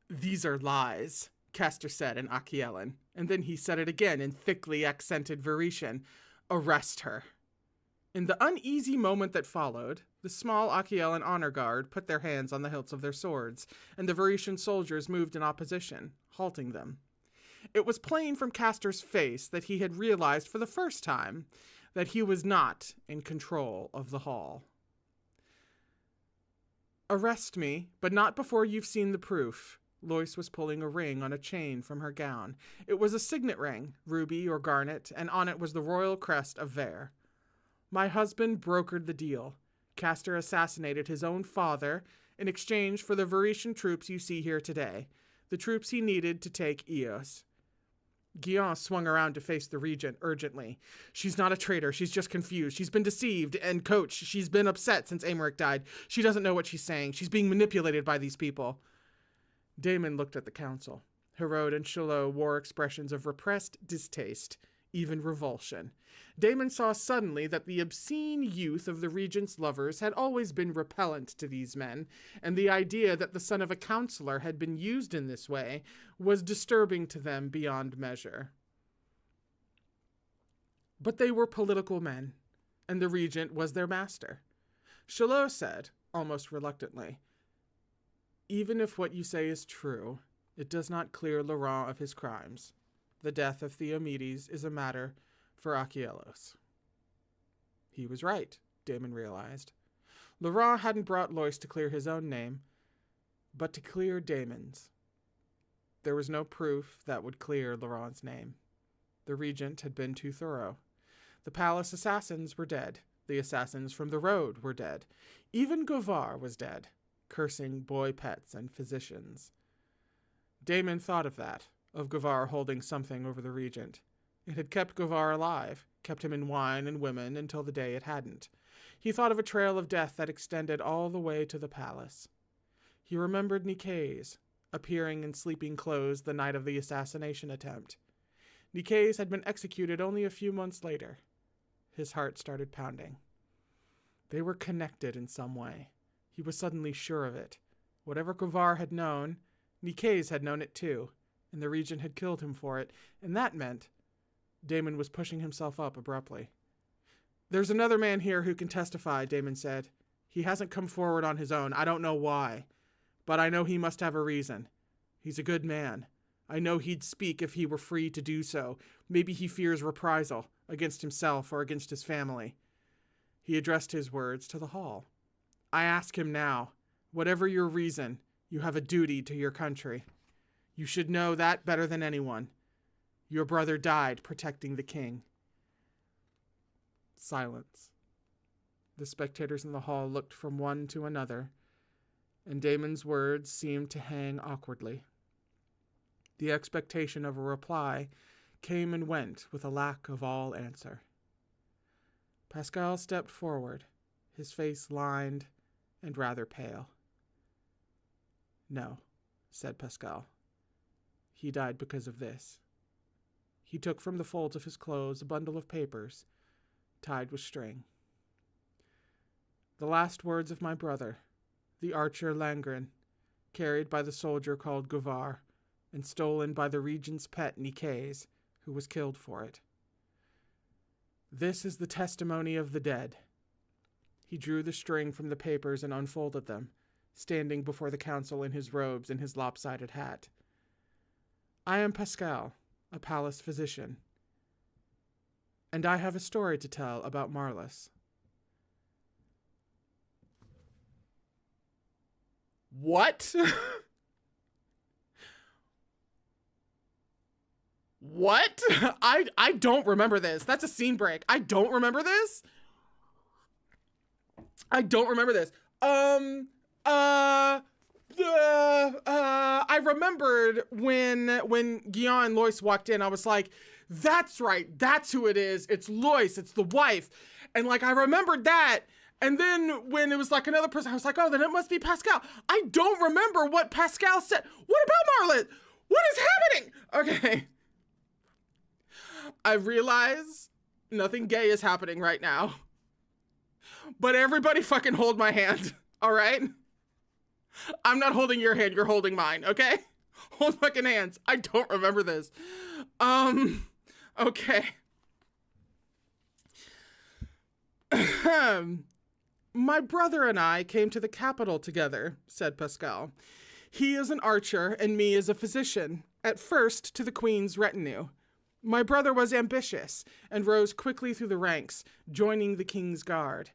These are lies, Castor said in Achiellan, and then he said it again in thickly accented Varetian. Arrest her. In the uneasy moment that followed, the small Achiellan honor guard put their hands on the hilts of their swords, and the Varetian soldiers moved in opposition, halting them. It was plain from Castor's face that he had realized for the first time that he was not in control of the hall. Arrest me, but not before you've seen the proof. Lois was pulling a ring on a chain from her gown. It was a signet ring, ruby or garnet, and on it was the royal crest of Vere. My husband brokered the deal. Castor assassinated his own father in exchange for the Varetian troops you see here today, the troops he needed to take Eos. Guillaume swung around to face the regent urgently. She's not a traitor. She's just confused. She's been deceived. And, Coach, she's been upset since Aymeric died. She doesn't know what she's saying. She's being manipulated by these people. Damon looked at the council. Hérode and Chalot wore expressions of repressed distaste, even revulsion. Damon saw suddenly that the obscene youth of the regent's lovers had always been repellent to these men, and the idea that the son of a counselor had been used in this way was disturbing to them beyond measure. But they were political men, and the regent was their master. Chalot said, almost reluctantly, "Even if what you say is true, it does not clear Laurent of his crimes. The death of Theomedes is a matter for Achelous." He was right, Damon realized. Laurent hadn't brought Lois to clear his own name, but to clear Damon's. There was no proof that would clear Laurent's name. The regent had been too thorough. The palace assassins were dead. The assassins from the road were dead. Even Gaywatch was dead, cursing boy pets and physicians. Damon thought of that, of Gaywatch holding something over the regent. It had kept Gaywatch alive, kept him in wine and women until the day it hadn't. He thought of a trail of death that extended all the way to the palace. He remembered Nicaise, appearing in sleeping clothes the night of the assassination attempt. Nicaise had been executed only a few months later. His heart started pounding. They were connected in some way. He was suddenly sure of it. Whatever Gaywatch had known, Nicaise had known it too, and the regent had killed him for it, and that meant... Damon was pushing himself up abruptly. "There's another man here who can testify," Damon said. "He hasn't come forward on his own. I don't know why, but I know he must have a reason. He's a good man. I know he'd speak if he were free to do so. Maybe he fears reprisal against himself or against his family." He addressed his words to the hall. "I ask him now, whatever your reason, you have a duty to your country. You should know that better than anyone. Your brother died protecting the king." Silence. The spectators in the hall looked from one to another, and Damon's words seemed to hang awkwardly. The expectation of a reply came and went with a lack of all answer. Pascal stepped forward, his face lined and rather pale. "No," said Pascal. "He died because of this." He took from the folds of his clothes a bundle of papers, tied with string. "The last words of my brother, the archer Langren, carried by the soldier called Gaywatch, and stolen by the regent's pet Nicaise, who was killed for it. This is the testimony of the dead." He drew the string from the papers and unfolded them, standing before the council in his robes and his lopsided hat. "I am Pascal, a palace physician, and I have a story to tell about Marlis." What? What? I don't remember this. That's a scene break. I don't remember this. I remembered when Guillaume and Lois walked in, I was like, that's right. That's who it is. It's Lois. It's the wife. And like, I remembered that. And then when it was like another person, I was like, oh, then it must be Pascal. I don't remember what Pascal said. What about Marlis? What is happening? Okay. I realize nothing gay is happening right now. But everybody fucking hold my hand. All right? I'm not holding your hand. You're holding mine. Okay? Hold fucking hands. I don't remember this. Okay. My brother and I came to the capital together, said Pascal. He is an archer and me is a physician, at first to the queen's retinue. My brother was ambitious and rose quickly through the ranks, joining the king's guard.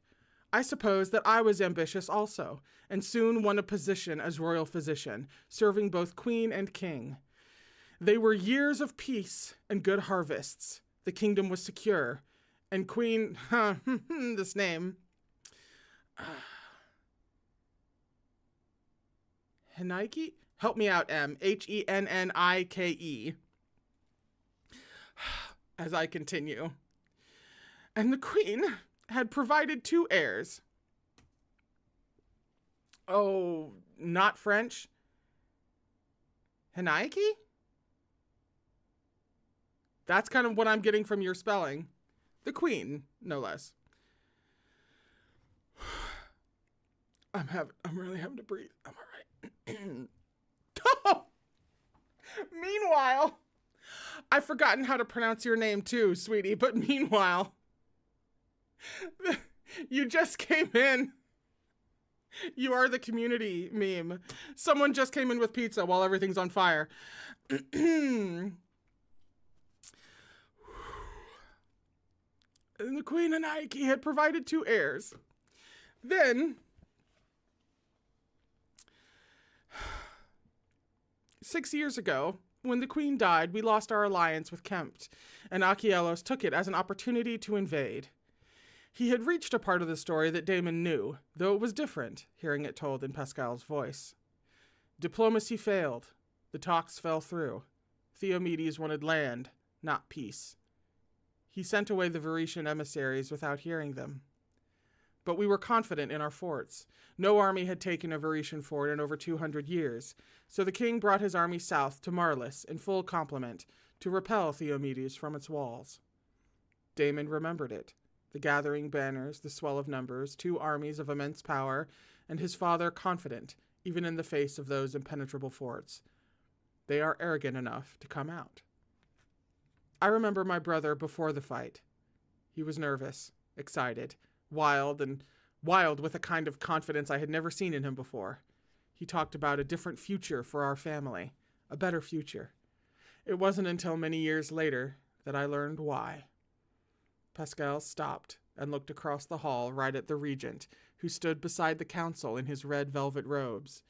I suppose that I was ambitious also, and soon won a position as royal physician, serving both queen and king. They were years of peace and good harvests. The kingdom was secure, and Queen, this name, Henike? Help me out, M. Hennike. As I continue. And the queen had provided 2 heirs. Oh, not French? Henike? That's kind of what I'm getting from your spelling. The queen, no less. I'm really having to breathe. I'm all right. Meanwhile, I've forgotten how to pronounce your name too, sweetie, but meanwhile, you just came in. You are the community meme. Someone just came in with pizza while everything's on fire. And the Queen and Nike had provided 2 heirs. Then, 6 years ago, when the Queen died, we lost our alliance with Kempt, and Achielos took it as an opportunity to invade. He had reached a part of the story that Damon knew, though it was different, hearing it told in Pascal's voice. Diplomacy failed. The talks fell through. Theomedes wanted land, not peace. He sent away the Varetian emissaries without hearing them. But we were confident in our forts. No army had taken a Varetian fort in over 200 years, so the king brought his army south to Marlis in full complement to repel Theomedes from its walls. Damon remembered it. The gathering banners, the swell of numbers, 2 armies of immense power, and his father confident, even in the face of those impenetrable forts. They are arrogant enough to come out. I remember my brother before the fight. He was nervous, excited, wild with a kind of confidence I had never seen in him before. He talked about a different future for our family, a better future. It wasn't until many years later that I learned why. Pascal stopped and looked across the hall right at the regent, who stood beside the council in his red velvet robes.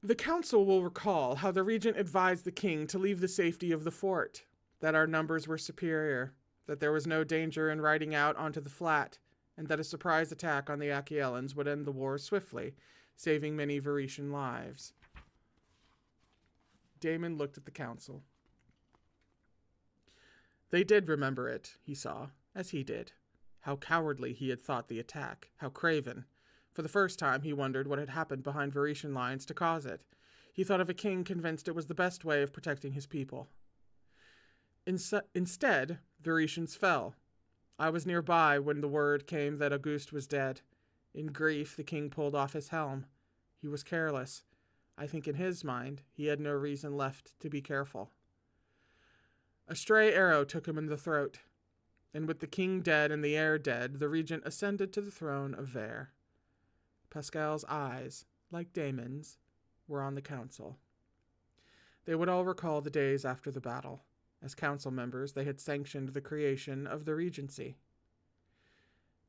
The council will recall how the regent advised the king to leave the safety of the fort, that our numbers were superior, that there was no danger in riding out onto the flat, and that a surprise attack on the Achaeans would end the war swiftly, saving many Varetian lives. Damon looked at the council. They did remember it, he saw, as he did. How cowardly he had thought the attack, how craven. For the first time he wondered what had happened behind Varetian lines to cause it. He thought of a king convinced it was the best way of protecting his people. Instead, Varetians fell. I was nearby when the word came that Auguste was dead. In grief, the king pulled off his helm. He was careless. I think in his mind, he had no reason left to be careful. A stray arrow took him in the throat, and with the king dead and the heir dead, the regent ascended to the throne of Vere. Pascal's eyes, like Damon's, were on the council. They would all recall the days after the battle. As council members, they had sanctioned the creation of the regency.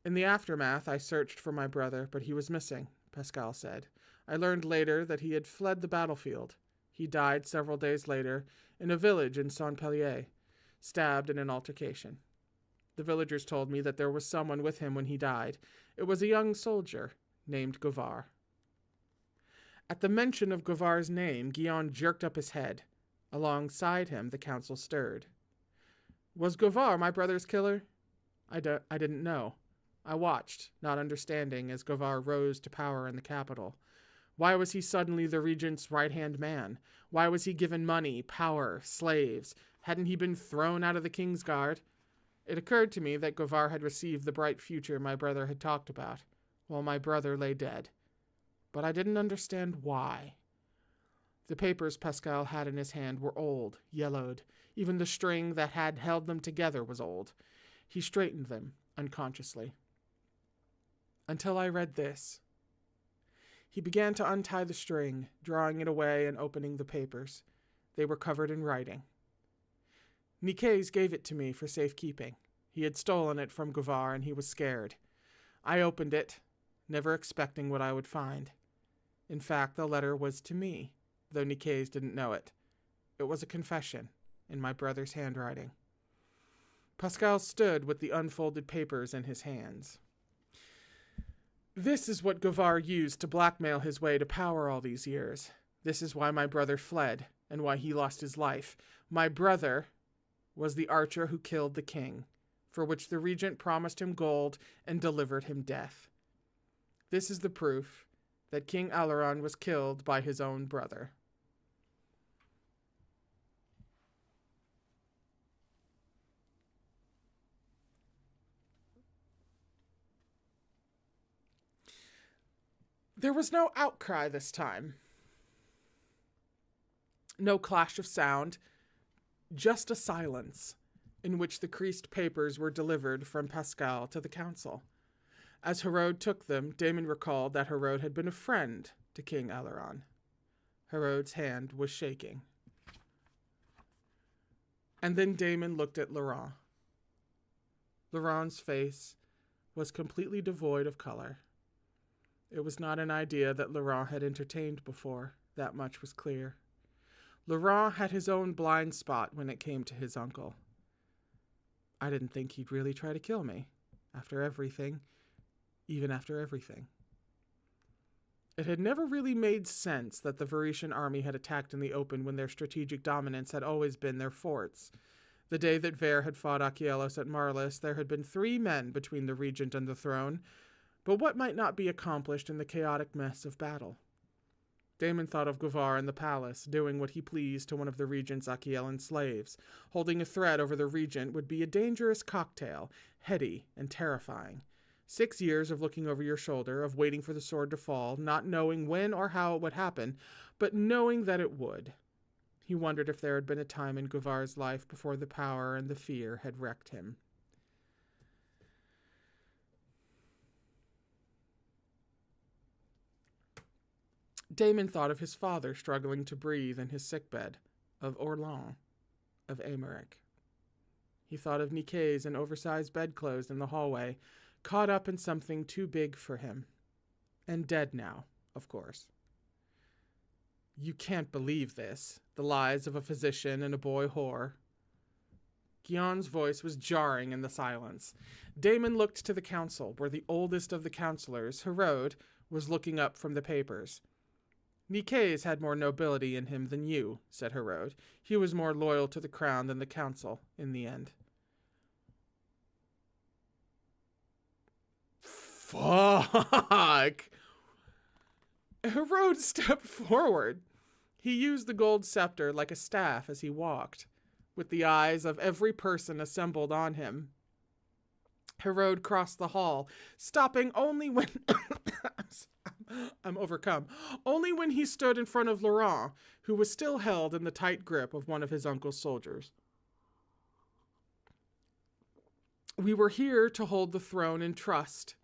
In the aftermath, I searched for my brother, but he was missing, Pascal said. I learned later that he had fled the battlefield. He died several days later in a village in Saint-Pellier, stabbed in an altercation. The villagers told me that there was someone with him when he died. It was a young soldier named Gavar. At the mention of Gavar's name, Guion jerked up his head. Alongside him, the council stirred. Was Gavar my brother's killer? I didn't know. I watched, not understanding, as Gavar rose to power in the capital. Why was he suddenly the regent's right-hand man? Why was he given money, power, slaves? Hadn't he been thrown out of the king's guard? It occurred to me that Gavar had received the bright future my brother had talked about, while my brother lay dead. But I didn't understand why. The papers Pascal had in his hand were old, yellowed. Even the string that had held them together was old. He straightened them, unconsciously. Until I read this. He began to untie the string, drawing it away and opening the papers. They were covered in writing. Nicaise gave it to me for safekeeping. He had stolen it from Gavar, and he was scared. I opened it, never expecting what I would find. In fact, the letter was to me, though Nicaise didn't know it. It was a confession, in my brother's handwriting. Pascal stood with the unfolded papers in his hands. This is what Gavar used to blackmail his way to power all these years. This is why my brother fled, and why he lost his life. My brother was the archer who killed the king, for which the regent promised him gold and delivered him death. This is the proof that King Alaron was killed by his own brother. There was no outcry this time. No clash of sound, just a silence in which the creased papers were delivered from Pascal to the council. As Herode took them, Damon recalled that Herode had been a friend to King Eleron. Herode's hand was shaking. And then Damon looked at Laurent. Laurent's face was completely devoid of color. It was not an idea that Laurent had entertained before, that much was clear. Laurent had his own blind spot when it came to his uncle. I didn't think he'd really try to kill me, after everything, even after everything. It had never really made sense that the Varetian army had attacked in the open when their strategic dominance had always been their forts. The day that Ver had fought Achielos at Marlis, there had been 3 men between the regent and the throne, but what might not be accomplished in the chaotic mess of battle? Damon thought of Guvar in the palace, doing what he pleased to one of the regent's Achielan slaves. Holding a thread over the regent would be a dangerous cocktail, heady and terrifying. 6 years of looking over your shoulder, of waiting for the sword to fall, not knowing when or how it would happen, but knowing that it would. He wondered if there had been a time in Guvar's life before the power and the fear had wrecked him. Damon thought of his father struggling to breathe in his sickbed, of Orlan, of Aymeric. He thought of Niké's in oversized bedclothes in the hallway, caught up in something too big for him. And dead now, of course. You can't believe this, the lies of a physician and a boy whore. Gion's voice was jarring in the silence. Damon looked to the council, where the oldest of the counselors, Herode, was looking up from the papers. Niké's had more nobility in him than you, said Herode. He was more loyal to the crown than the council, in the end. Fuck! Herode stepped forward. He used the gold scepter like a staff as he walked, with the eyes of every person assembled on him. Herode crossed the hall, stopping only when... I'm overcome. Only when he stood in front of Laurent, who was still held in the tight grip of one of his uncle's soldiers. We were here to hold the throne in trust,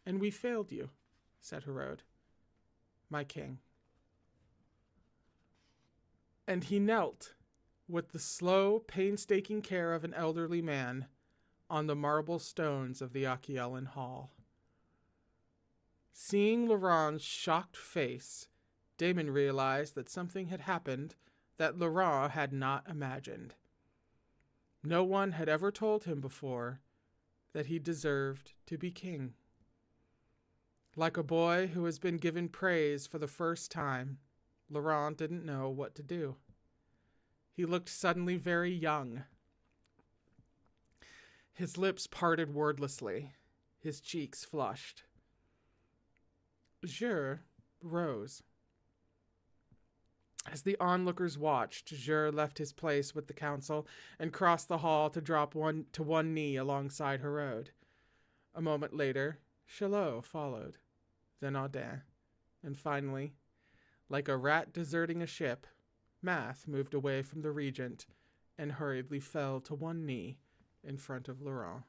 and we failed you, said Herode, my king. And he knelt, with the slow, painstaking care of an elderly man, on the marble stones of the Achielan hall. Seeing Laurent's shocked face, Damon realized that something had happened that Laurent had not imagined. No one had ever told him before that he deserved to be king. Like a boy who has been given praise for the first time, Laurent didn't know what to do. He looked suddenly very young. His lips parted wordlessly, his cheeks flushed. Jure rose. As the onlookers watched, Jure left his place with the council and crossed the hall to drop to one knee alongside Herode. A moment later, Chalot followed, then Audin, and finally, like a rat deserting a ship, Math moved away from the regent and hurriedly fell to one knee in front of Laurent.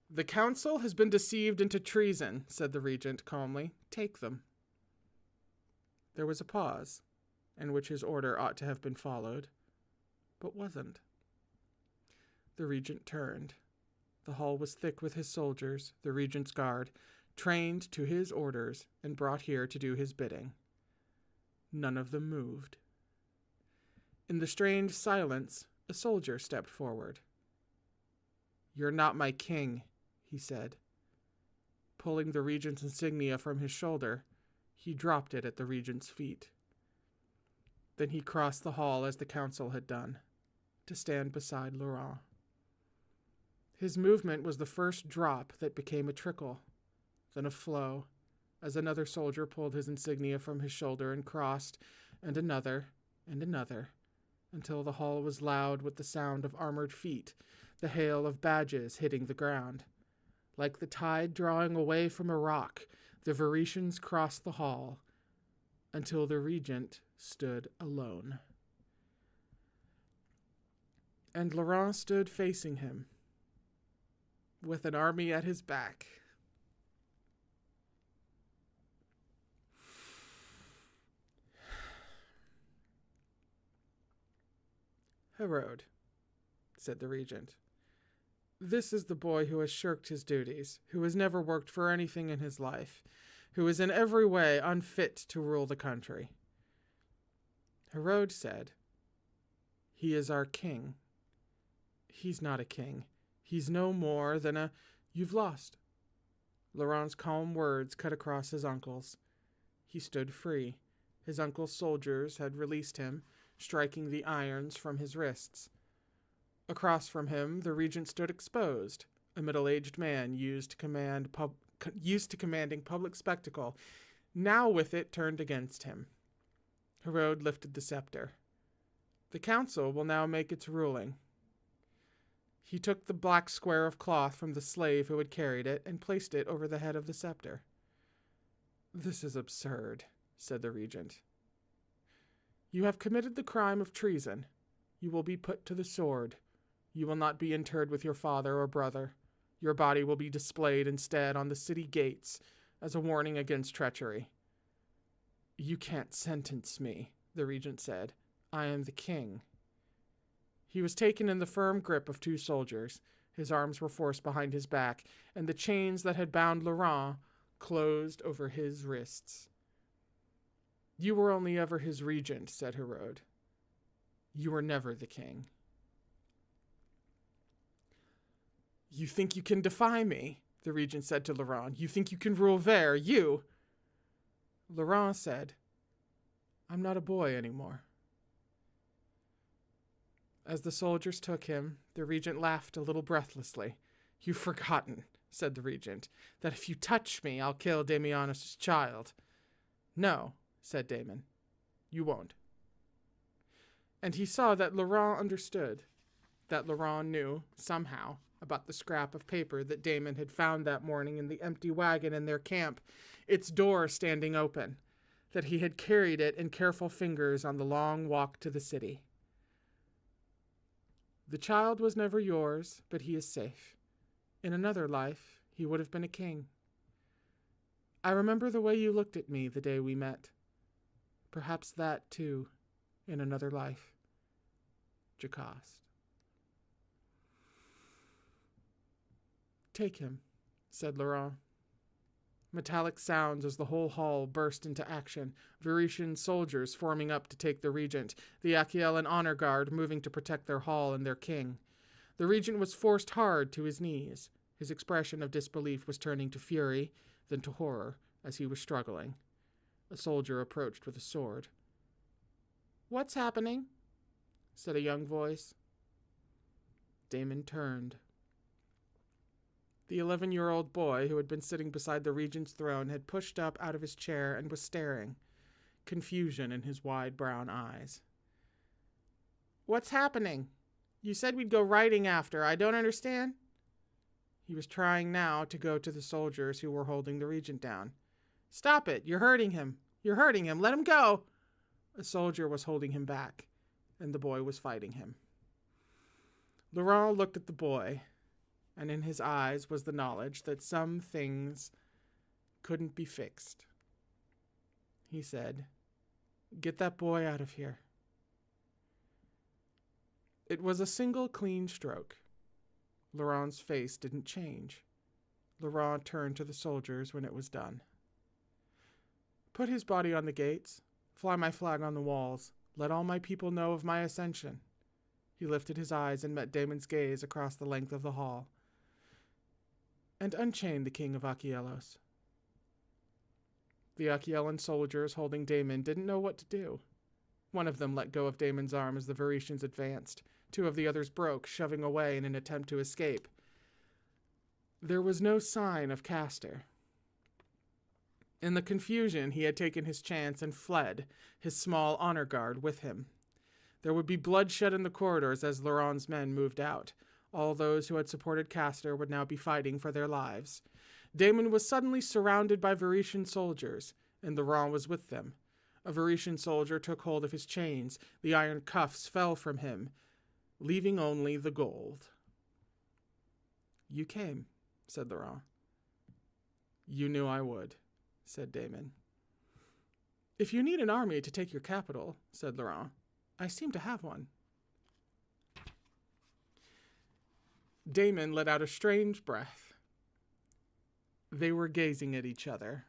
The council has been deceived into treason, said the regent calmly. Take them. There was a pause, in which his order ought to have been followed, but wasn't. The regent turned. The hall was thick with his soldiers, the regent's guard, trained to his orders and brought here to do his bidding. None of them moved. In the strange silence, a soldier stepped forward. You're not my king, he said. Pulling the regent's insignia from his shoulder, he dropped it at the regent's feet. Then he crossed the hall as the council had done, to stand beside Laurent. His movement was the first drop that became a trickle, then a flow, as another soldier pulled his insignia from his shoulder and crossed, and another, until the hall was loud with the sound of armored feet, the hail of badges hitting the ground. Like the tide drawing away from a rock, the Venetians crossed the hall until the regent stood alone. And Laurent stood facing him, with an army at his back. Herod, said the regent, this is the boy who has shirked his duties, who has never worked for anything in his life, who is in every way unfit to rule the country. Herod said, he is our king. He's not a king. He's no more than a... You've lost. Laurent's calm words cut across his uncle's. He stood free. His uncle's soldiers had released him, striking the irons from his wrists. Across from him, the regent stood exposed, a middle-aged man used to commanding public spectacle, now with it turned against him. Herod lifted the scepter. The council will now make its ruling. He took the black square of cloth from the slave who had carried it and placed it over the head of the scepter. This is absurd, said the regent. You have committed the crime of treason. You will be put to the sword. You will not be interred with your father or brother. Your body will be displayed instead on the city gates as a warning against treachery. You can't sentence me, the regent said. I am the king. He was taken in the firm grip of two soldiers. His arms were forced behind his back, and the chains that had bound Laurent closed over his wrists. You were only ever his regent, said Herod. You were never the king. You think you can defy me, the regent said to Laurent. You think you can rule Ver, you? Laurent said, I'm not a boy anymore. As the soldiers took him, the regent laughed a little breathlessly. You've forgotten, said the regent, that if you touch me, I'll kill Damianus' child. No, said Damon, you won't. And he saw that Laurent understood, that Laurent knew, somehow, about the scrap of paper that Damon had found that morning in the empty wagon in their camp, its door standing open, that he had carried it in careful fingers on the long walk to the city. The child was never yours, but he is safe. In another life, he would have been a king. I remember the way you looked at me the day we met. Perhaps that, too, in another life. Jocaste. Take him, said Laurent. Metallic sounds as the whole hall burst into action, Venetian soldiers forming up to take the regent, the Achaean honor guard moving to protect their hall and their king. The regent was forced hard to his knees. His expression of disbelief was turning to fury, then to horror, as he was struggling. A soldier approached with a sword. What's happening? Said a young voice. Damon turned. The 11-year-old boy who had been sitting beside the regent's throne had pushed up out of his chair and was staring, confusion in his wide brown eyes. What's happening? You said we'd go riding after. I don't understand. He was trying now to go to the soldiers who were holding the regent down. Stop it! You're hurting him! You're hurting him! Let him go! A soldier was holding him back, and the boy was fighting him. Laurent looked at the boy, and in his eyes was the knowledge that some things couldn't be fixed. He said, Get that boy out of here. It was a single clean stroke. Laurent's face didn't change. Laurent turned to the soldiers when it was done. Put his body on the gates. Fly my flag on the walls. Let all my people know of my ascension. He lifted his eyes and met Damon's gaze across the length of the hall. And unchain the king of Achaelos. The Achaean soldiers holding Damon didn't know what to do. One of them let go of Damon's arm as the Venetians advanced. Two of the others broke, shoving away in an attempt to escape. There was no sign of Castor. In the confusion, he had taken his chance and fled, his small honor guard with him. There would be bloodshed in the corridors as Laurent's men moved out. All those who had supported Castor would now be fighting for their lives. Damon was suddenly surrounded by Varetian soldiers, and Laurent was with them. A Varetian soldier took hold of his chains. The iron cuffs fell from him, leaving only the gold. "You came," said Laurent. "You knew I would," said Damon. "If you need an army to take your capital," said Laurent, "I seem to have one." Damon let out a strange breath. They were gazing at each other.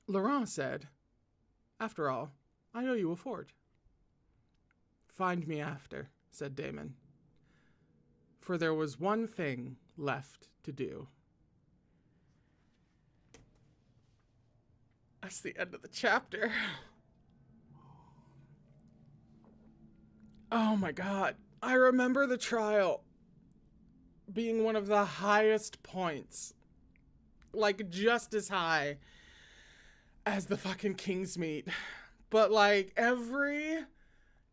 Laurent said, "After all, I owe you a fort." "Find me after," said Damon. For there was one thing left to do. That's the end of the chapter. Oh my god. I remember the trial being one of the highest points. Like, just as high as the fucking King's Meet. But, like, every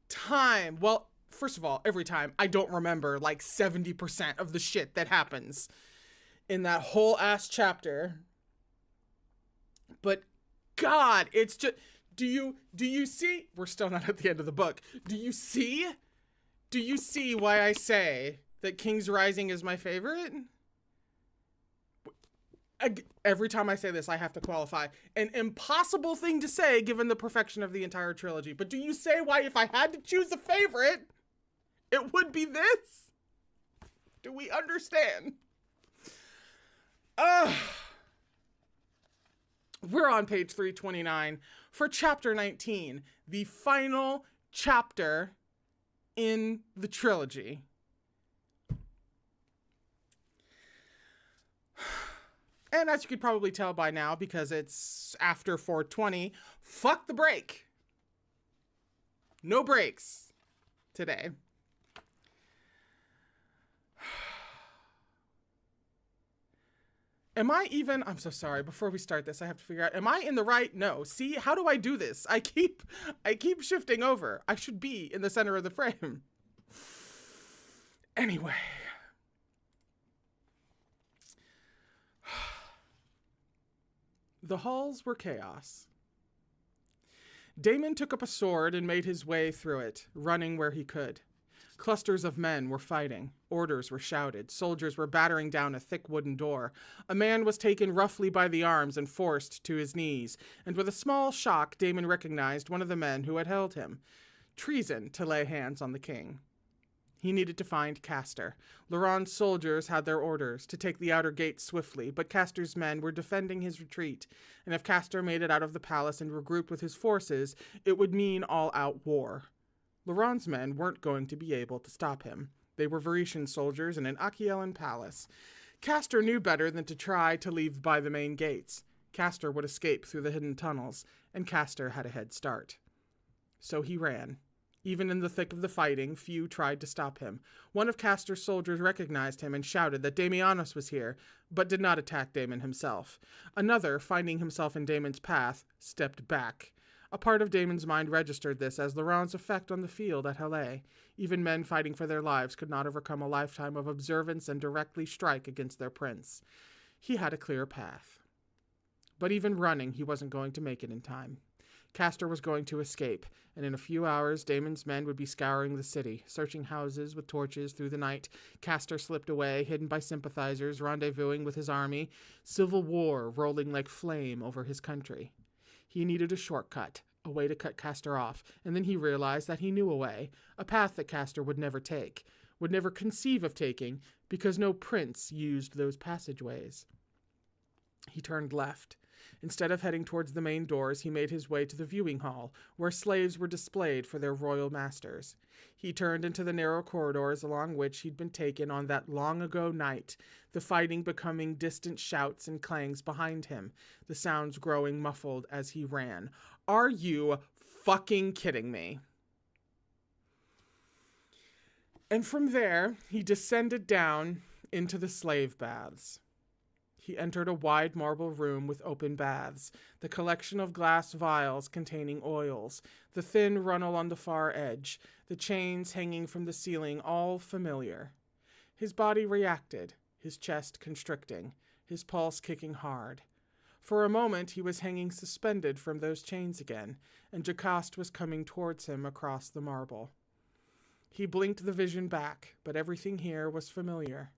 time, well, first of all, every time, I don't remember, like, 70% of the shit that happens in that whole ass chapter. But, God, it's just, do you see, we're still not at the end of the book, do you see why I say that King's Rising is my favorite? Every time I say this, I have to qualify. An impossible thing to say given the perfection of the entire trilogy. But do you say why, if I had to choose a favorite, it would be this? Do we understand? We're on page 329 for chapter 19, the final chapter in the trilogy. And as you could probably tell by now, because it's after 420, fuck the break. No breaks today. I'm so sorry, before we start this, I have to figure out, am I in the right? No. See, how do I do this? I keep shifting over. I should be in the center of the frame. Anyway. The halls were chaos. Damon took up a sword and made his way through it, running where he could. Clusters of men were fighting. Orders were shouted. Soldiers were battering down a thick wooden door. A man was taken roughly by the arms and forced to his knees, and with a small shock, Damon recognized one of the men who had held him. Treason to lay hands on the king. He needed to find Castor. Laurent's soldiers had their orders to take the outer gate swiftly, but Castor's men were defending his retreat, and if Castor made it out of the palace and regrouped with his forces, it would mean all-out war. Laurent's men weren't going to be able to stop him. They were Varetian soldiers in an Achaean palace. Castor knew better than to try to leave by the main gates. Castor would escape through the hidden tunnels, and Castor had a head start. So he ran. Even in the thick of the fighting, few tried to stop him. One of Castor's soldiers recognized him and shouted that Damianos was here, but did not attack Damon himself. Another, finding himself in Damon's path, stepped back. A part of Damon's mind registered this as Laurent's effect on the field at Halley. Even men fighting for their lives could not overcome a lifetime of observance and directly strike against their prince. He had a clear path. But even running, he wasn't going to make it in time. Castor was going to escape, and in a few hours Damon's men would be scouring the city, searching houses with torches through the night. Castor slipped away, hidden by sympathizers, rendezvousing with his army, civil war rolling like flame over his country. He needed a shortcut, a way to cut Castor off, and then he realized that he knew a way, a path that Castor would never take, would never conceive of taking, because no prince used those passageways. He turned left. Instead of heading towards the main doors, he made his way to the viewing hall, where slaves were displayed for their royal masters. He turned into the narrow corridors along which he'd been taken on that long-ago night, the fighting becoming distant shouts and clangs behind him, the sounds growing muffled as he ran. Are you fucking kidding me? And from there, he descended down into the slave baths. He entered a wide marble room with open baths, the collection of glass vials containing oils, the thin runnel on the far edge, the chains hanging from the ceiling, all familiar. His body reacted, his chest constricting, his pulse kicking hard. For a moment he was hanging suspended from those chains again, and Jocasta was coming towards him across the marble. He blinked the vision back, but everything here was familiar.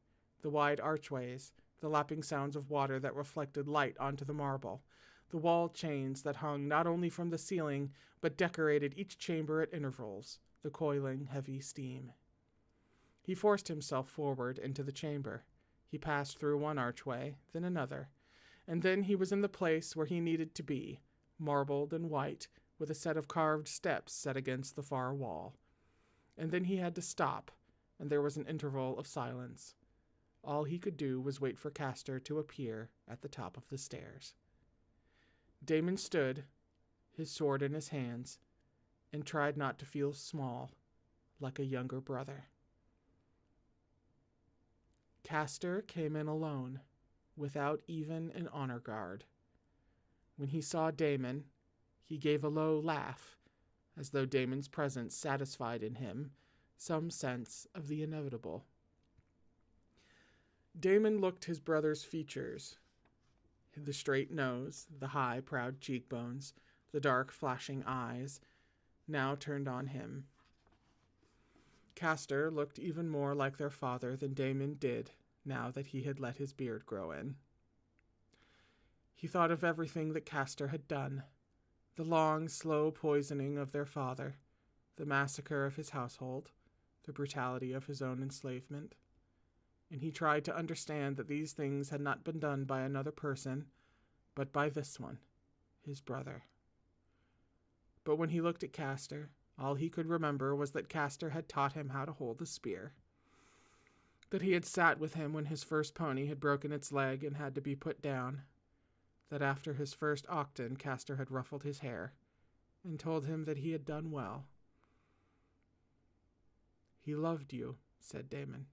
The wide archways, the lapping sounds of water that reflected light onto the marble, the wall chains that hung not only from the ceiling, but decorated each chamber at intervals, the coiling, heavy steam. He forced himself forward into the chamber. He passed through one archway, then another, and then he was in the place where he needed to be, marbled and white, with a set of carved steps set against the far wall. And then he had to stop, and there was an interval of silence. All he could do was wait for Castor to appear at the top of the stairs. Damon stood, his sword in his hands, and tried not to feel small, like a younger brother. Castor came in alone, without even an honor guard. When he saw Damon, he gave a low laugh, as though Damon's presence satisfied in him some sense of the inevitable. Damon looked his brother's features, the straight nose, the high, proud cheekbones, the dark, flashing eyes, now turned on him. Castor looked even more like their father than Damon did, now that he had let his beard grow in. He thought of everything that Castor had done, the long, slow poisoning of their father, the massacre of his household, the brutality of his own enslavement, and he tried to understand that these things had not been done by another person, but by this one, his brother. But when he looked at Castor, all he could remember was that Castor had taught him how to hold the spear, that he had sat with him when his first pony had broken its leg and had to be put down, that after his first octon Castor had ruffled his hair and told him that he had done well. "He loved you," said Damon,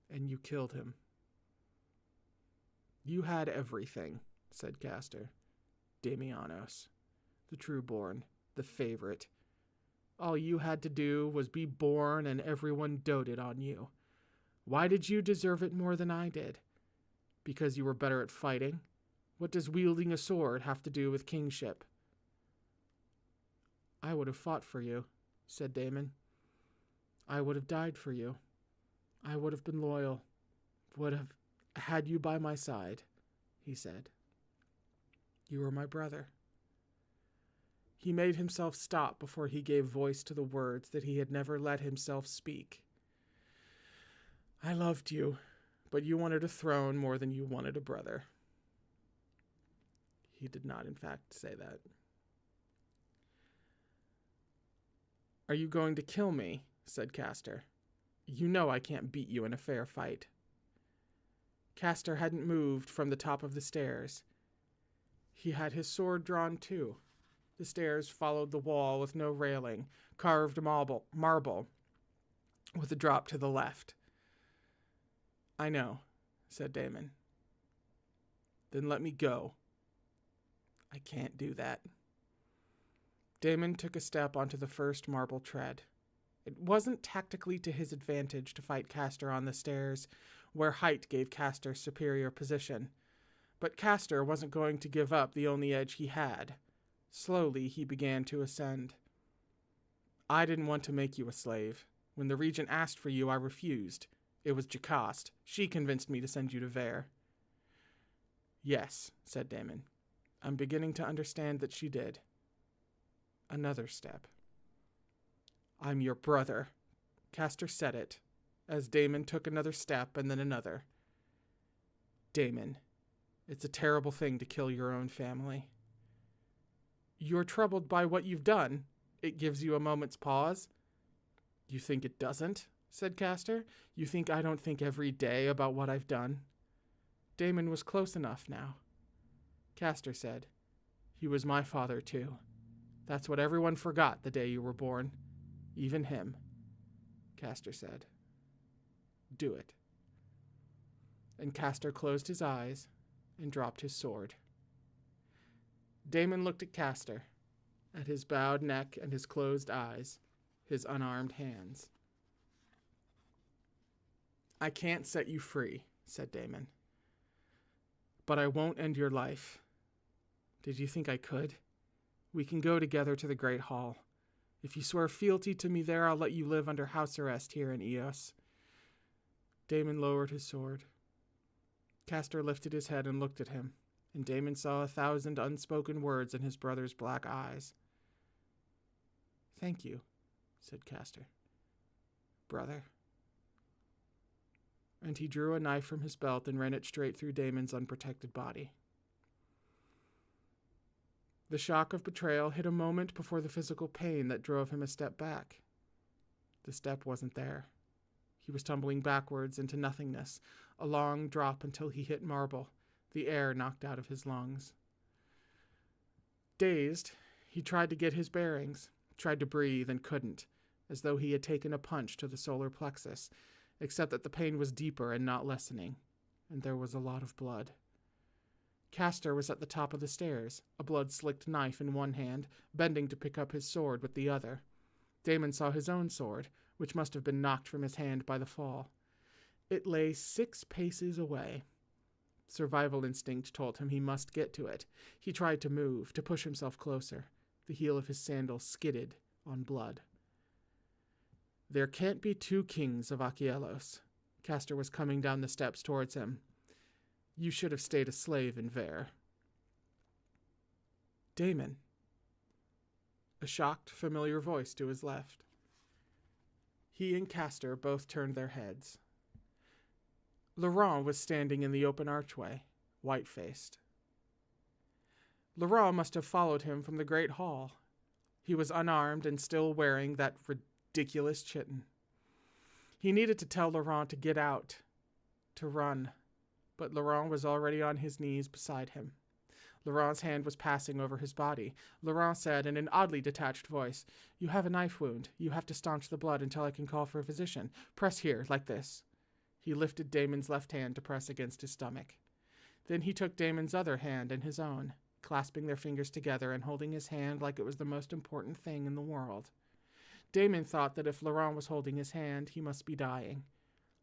"and you killed him." "You had everything," said Castor. "Damianos, the true-born, the favorite. All you had to do was be born and everyone doted on you. Why did you deserve it more than I did? Because you were better at fighting? What does wielding a sword have to do with kingship?" "I would have fought for you," said Damon. "I would have died for you. I would have been loyal, would have had you by my side," he said. "You were my brother." He made himself stop before he gave voice to the words that he had never let himself speak. "I loved you, but you wanted a throne more than you wanted a brother." He did not, in fact, say that. "Are you going to kill me?" said Castor. "You know I can't beat you in a fair fight." Castor hadn't moved from the top of the stairs. He had his sword drawn too. The stairs followed the wall with no railing, carved marble, with a drop to the left. "I know," said Damon. "Then let me go." "I can't do that." Damon took a step onto the first marble tread. It wasn't tactically to his advantage to fight Castor on the stairs, where height gave Castor superior position. But Castor wasn't going to give up the only edge he had. Slowly he began to ascend. "I didn't want to make you a slave. When the regent asked for you, I refused. It was Jocasta. She convinced me to send you to Vere." "Yes," said Damon. "I'm beginning to understand that she did." Another step. "I'm your brother." Castor said it, as Damon took another step and then another. "Damon, it's a terrible thing to kill your own family." "You're troubled by what you've done." It gives you a moment's pause. "You think it doesn't?" said Castor. "You think I don't think every day about what I've done?" Damon was close enough now. Castor said, "He was my father too. That's what everyone forgot the day you were born. Even him." Castor said, "Do it." and Castor closed his eyes and dropped his sword. Damon looked at Castor, at his bowed neck and his closed eyes, his unarmed hands. "I can't set you free," said Damon. "But I won't end your life. Did you think I could? We can go together to the Great Hall. If you swear fealty to me there, I'll let you live under house arrest here in Eos." Damon lowered his sword. Castor lifted his head and looked at him, and Damon saw 1,000 unspoken words in his brother's black eyes. "Thank you," said Castor. "Brother." And he drew a knife from his belt and ran it straight through Damon's unprotected body. The shock of betrayal hit a moment before the physical pain that drove him a step back. The step wasn't there. He was tumbling backwards into nothingness, a long drop until he hit marble, the air knocked out of his lungs. Dazed, he tried to get his bearings, tried to breathe and couldn't, as though he had taken a punch to the solar plexus, except that the pain was deeper and not lessening, and there was a lot of blood. Castor was at the top of the stairs, a blood-slicked knife in one hand, bending to pick up his sword with the other. Damon saw his own sword, which must have been knocked from his hand by the fall. It lay 6 paces away. Survival instinct told him he must get to it. He tried to move, to push himself closer. The heel of his sandal skidded on blood. "There can't be 2 kings of Akielos." Castor was coming down the steps towards him. "You should have stayed a slave in Ver." "Damon." A shocked, familiar voice to his left. He and Castor both turned their heads. Laurent was standing in the open archway, white-faced. Laurent must have followed him from the great hall. He was unarmed and still wearing that ridiculous chiton. He needed to tell Laurent to get out, to run, but Laurent was already on his knees beside him. Laurent's hand was passing over his body. Laurent said in an oddly detached voice, "You have a knife wound. You have to staunch the blood until I can call for a physician. Press here, like this." He lifted Damon's left hand to press against his stomach. Then he took Damon's other hand in his own, clasping their fingers together and holding his hand like it was the most important thing in the world. Damon thought that if Laurent was holding his hand, he must be dying.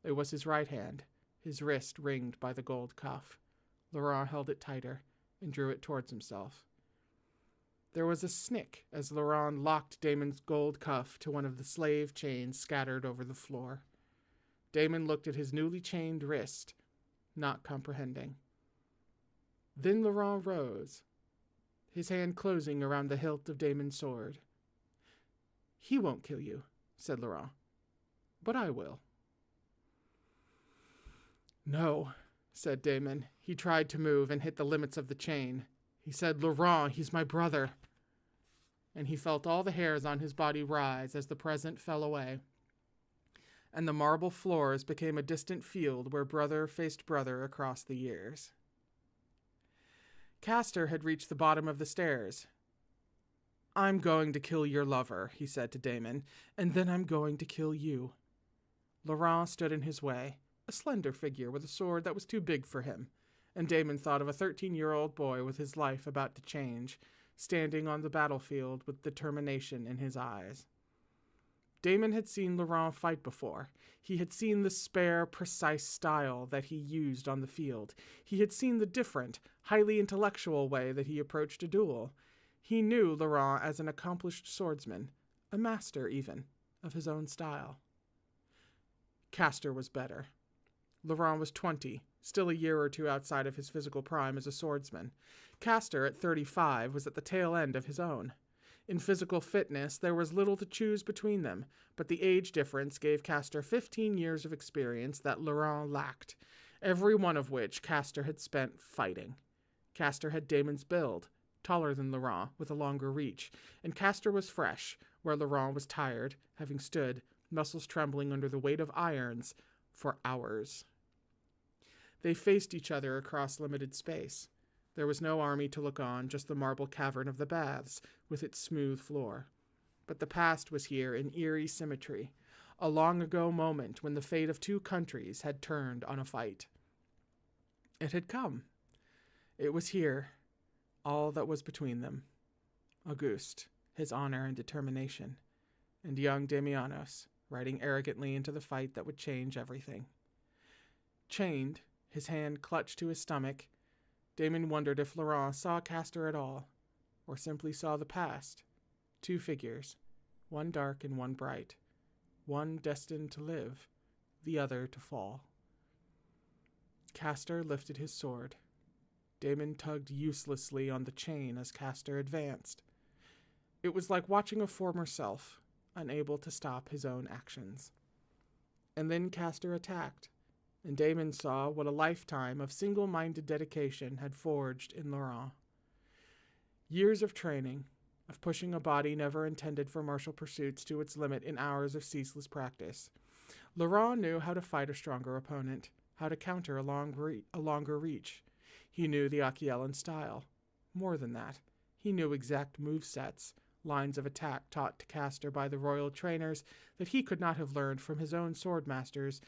It was his right hand, his wrist ringed by the gold cuff. Laurent held it tighter and drew it towards himself. There was a snick as Laurent locked Damon's gold cuff to one of the slave chains scattered over the floor. Damon looked at his newly chained wrist, not comprehending. Then Laurent rose, his hand closing around the hilt of Damon's sword. "He won't kill you," said Laurent, "but I will." "No," said Damon. He tried to move and hit the limits of the chain. He said, "Laurent, he's my brother." And he felt all the hairs on his body rise as the present fell away, and the marble floors became a distant field where brother faced brother across the years. Castor had reached the bottom of the stairs. "I'm going to kill your lover," he said to Damon, "and then I'm going to kill you." Laurent stood in his way, a slender figure with a sword that was too big for him, and Damon thought of a 13-year-old boy with his life about to change, standing on the battlefield with determination in his eyes. Damon had seen Laurent fight before. He had seen the spare, precise style that he used on the field. He had seen the different, highly intellectual way that he approached a duel. He knew Laurent as an accomplished swordsman, a master even, of his own style. Castor was better. Laurent was 20, still a year or two outside of his physical prime as a swordsman. Castor, at 35, was at the tail end of his own. In physical fitness, there was little to choose between them, but the age difference gave Castor 15 years of experience that Laurent lacked, every one of which Castor had spent fighting. Castor had Damon's build, taller than Laurent, with a longer reach, and Castor was fresh, where Laurent was tired, having stood, muscles trembling under the weight of irons, for hours. They faced each other across limited space. There was no army to look on, just the marble cavern of the baths, with its smooth floor. But the past was here in eerie symmetry, a long-ago moment when the fate of 2 countries had turned on a fight. It had come. It was here, all that was between them. Auguste, his honor and determination, and young Damianos, riding arrogantly into the fight that would change everything. Chained, his hand clutched to his stomach, Damon wondered if Laurent saw Castor at all, or simply saw the past. Two figures, one dark and one bright, one destined to live, the other to fall. Castor lifted his sword. Damon tugged uselessly on the chain as Castor advanced. It was like watching a former self, unable to stop his own actions. And then Castor attacked, and Damon saw what a lifetime of single-minded dedication had forged in Laurent. Years of training, of pushing a body never intended for martial pursuits to its limit in hours of ceaseless practice. Laurent knew how to fight a stronger opponent, how to counter a longer reach. He knew the Achiellan style. More than that, he knew exact movesets, lines of attack taught to Castor by the royal trainers that he could not have learned from his own sword masters,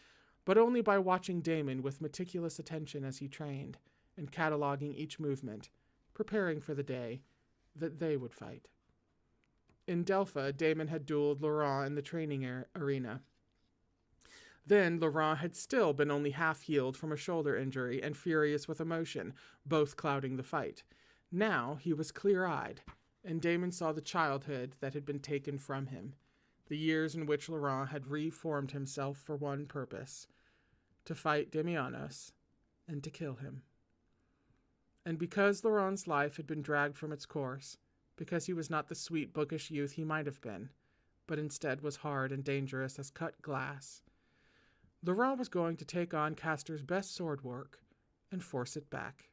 but only by watching Damon with meticulous attention as he trained, and cataloging each movement, preparing for the day that they would fight. In Delpha, Damon had dueled Laurent in the training arena. Then Laurent had still been only half healed from a shoulder injury and furious with emotion, both clouding the fight. Now he was clear-eyed, and Damon saw the childhood that had been taken from him, the years in which Laurent had reformed himself for one purpose, to fight Damianos and to kill him. And because Laurent's life had been dragged from its course, because he was not the sweet, bookish youth he might have been, but instead was hard and dangerous as cut glass, Laurent was going to take on Castor's best sword work and force it back.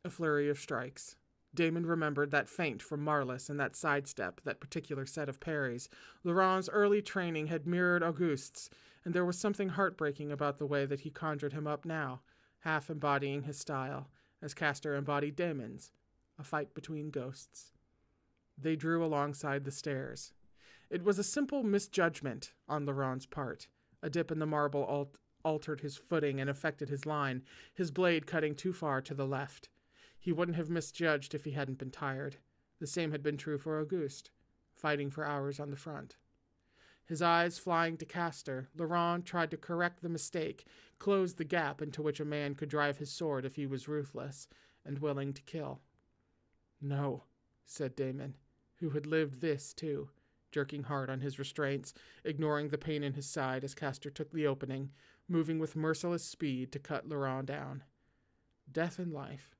A flurry of strikes. Damon remembered that feint from Marlis and that sidestep, that particular set of parries. Laurent's early training had mirrored Auguste's, and there was something heartbreaking about the way that he conjured him up now, half embodying his style, as Castor embodied Damon's, a fight between ghosts. They drew alongside the stairs. It was a simple misjudgment on Laurent's part. A dip in the marble altered his footing and affected his line, his blade cutting too far to the left. He wouldn't have misjudged if he hadn't been tired. The same had been true for Auguste, fighting for hours on the front. His eyes flying to Castor, Laurent tried to correct the mistake, close the gap into which a man could drive his sword if he was ruthless and willing to kill. "No," said Damon, who had lived this too, jerking hard on his restraints, ignoring the pain in his side as Castor took the opening, moving with merciless speed to cut Laurent down. Death and life,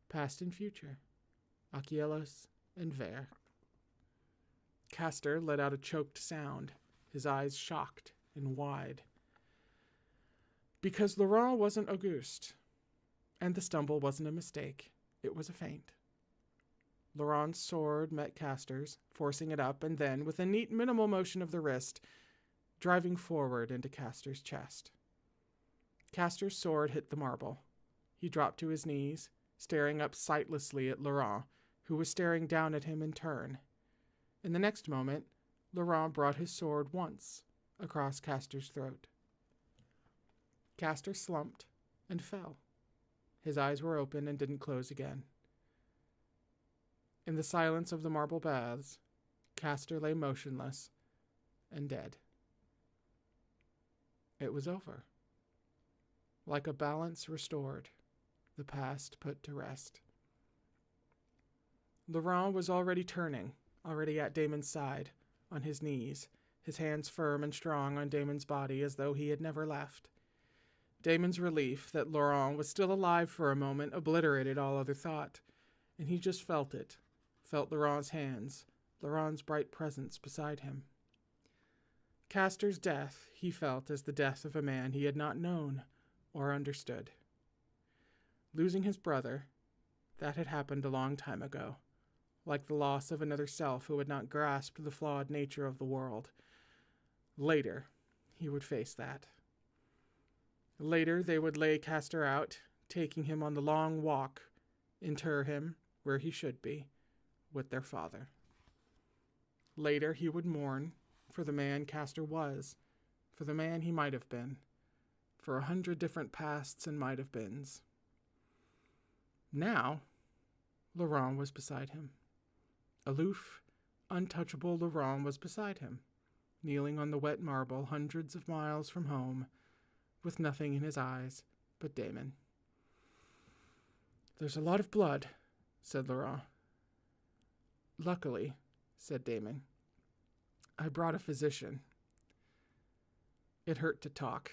past and future, Achiellos and Ver. Castor let out a choked sound, his eyes shocked and wide. Because Laurent wasn't Auguste, and the stumble wasn't a mistake, it was a feint. Laurent's sword met Castor's, forcing it up, and then, with a neat minimal motion of the wrist, driving forward into Castor's chest. Castor's sword hit the marble. He dropped to his knees, staring up sightlessly at Laurent, who was staring down at him in turn. In the next moment, Laurent brought his sword once across Castor's throat. Castor slumped and fell. His eyes were open and didn't close again. In the silence of the marble baths, Castor lay motionless and dead. It was over. Like a balance restored, the past put to rest. Laurent was already turning, already at Damon's side, on his knees, his hands firm and strong on Damon's body as though he had never left. Damon's relief that Laurent was still alive for a moment obliterated all other thought, and he just felt it. Felt Laurent's hands, Laurent's bright presence beside him. Castor's death he felt as the death of a man he had not known or understood. Losing his brother, that had happened a long time ago, like the loss of another self who had not grasped the flawed nature of the world. Later, he would face that. Later, they would lay Castor out, taking him on the long walk, inter him where he should be, with their father. Later, he would mourn for the man Castor was, for the man he might have been, for 100 different pasts and might have beens, Now, Laurent was beside him. Aloof, untouchable Laurent was beside him, kneeling on the wet marble hundreds of miles from home, with nothing in his eyes but Damon. "There's a lot of blood," said Laurent. "Luckily," said Damon, "I brought a physician." It hurt to talk.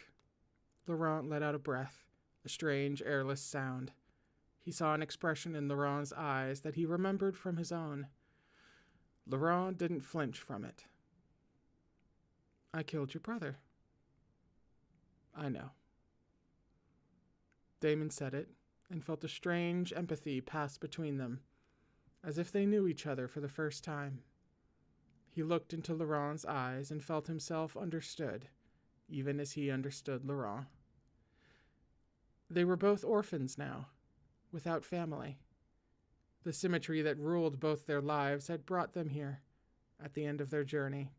Laurent let out a breath, a strange, airless sound. He saw an expression in Laurent's eyes that he remembered from his own. Laurent didn't flinch from it. "I killed your brother." "I know." Damon said it, and felt a strange empathy pass between them, as if they knew each other for the first time. He looked into Laurent's eyes and felt himself understood, even as he understood Laurent. They were both orphans now, without family. The symmetry that ruled both their lives had brought them here, at the end of their journey.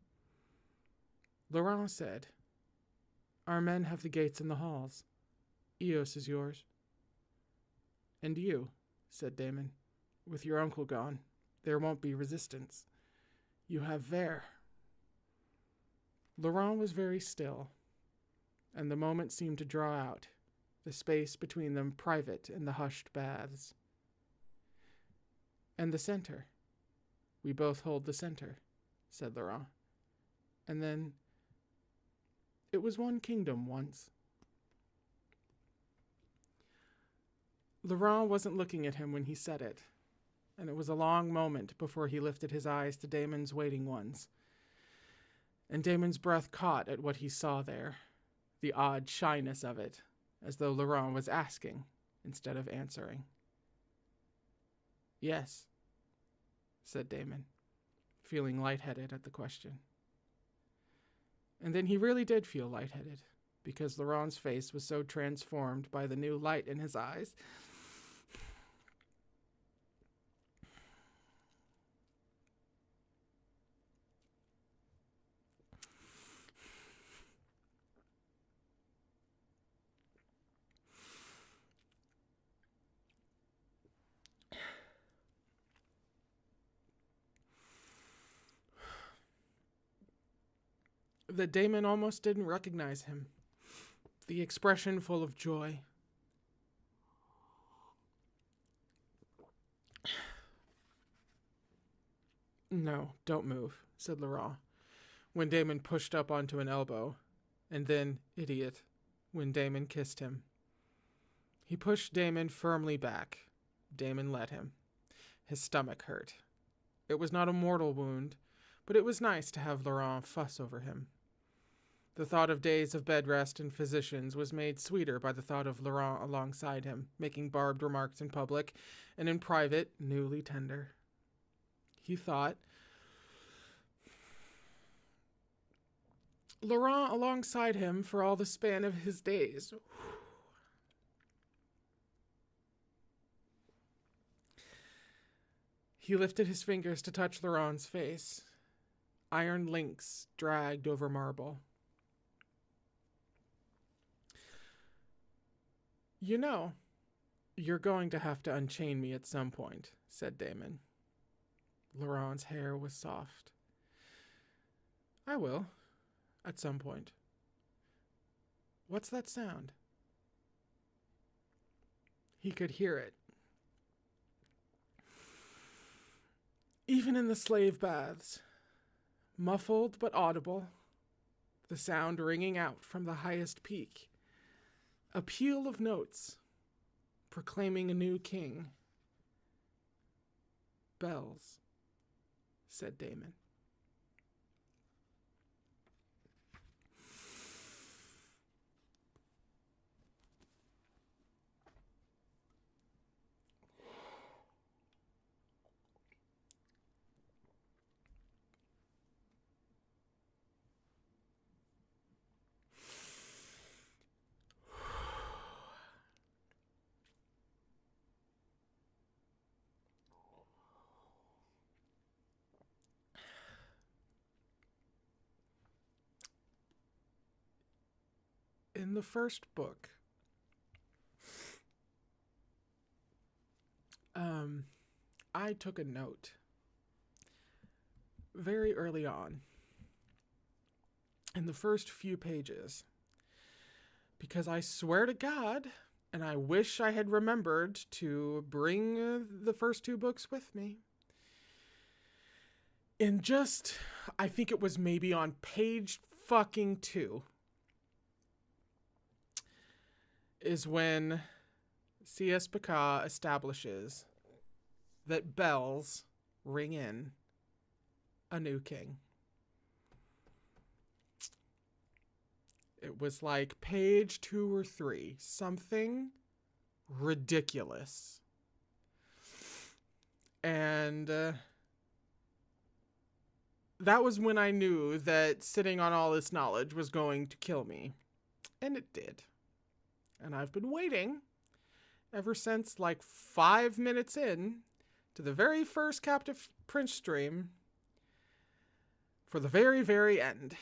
Laurent said, "Our men have the gates and the halls. Eos is yours." "And you," said Damon, "with your uncle gone, there won't be resistance. You have Ver." Laurent was very still, and the moment seemed to draw out, the space between them private in the hushed baths. "And the center. We both hold the center," said Laurent. And then, "It was one kingdom once." Laurent wasn't looking at him when he said it, and it was a long moment before he lifted his eyes to Damon's waiting ones. And Damon's breath caught at what he saw there, the odd shyness of it, as though Laurent was asking instead of answering. "Yes," said Damon, feeling lightheaded at the question. And then he really did feel lightheaded, because Laurent's face was so transformed by the new light in his eyes. That Damon almost didn't recognize him. The expression full of joy. "No, don't move," said Laurent, when Damon pushed up onto an elbow, and then, idiot, when Damon kissed him. He pushed Damon firmly back. Damon let him. His stomach hurt. It was not a mortal wound, but it was nice to have Laurent fuss over him. The thought of days of bed rest and physicians was made sweeter by the thought of Laurent alongside him, making barbed remarks in public, and in private, newly tender. He thought, Laurent alongside him for all the span of his days. He lifted his fingers to touch Laurent's face. Iron links dragged over marble. "You know, you're going to have to unchain me at some point," said Damon. Laurent's hair was soft. "I will, at some point." "What's that sound?" He could hear it. Even in the slave baths, muffled but audible, the sound ringing out from the highest peak. A peal of notes, proclaiming a new king. "Bells," said Damon. In the first book, I took a note very early on in the first few pages, because I swear to God, and I wish I had remembered to bring the first 2 books with me. And just, I think it was maybe on page fucking 2, is when C.S. Picard establishes that bells ring in a new king. It was like page 2 or 3, something ridiculous. And that was when I knew that sitting on all this knowledge was going to kill me. And it did. And I've been waiting ever since like 5 minutes in to the very first Captive Prince stream for the very, very end.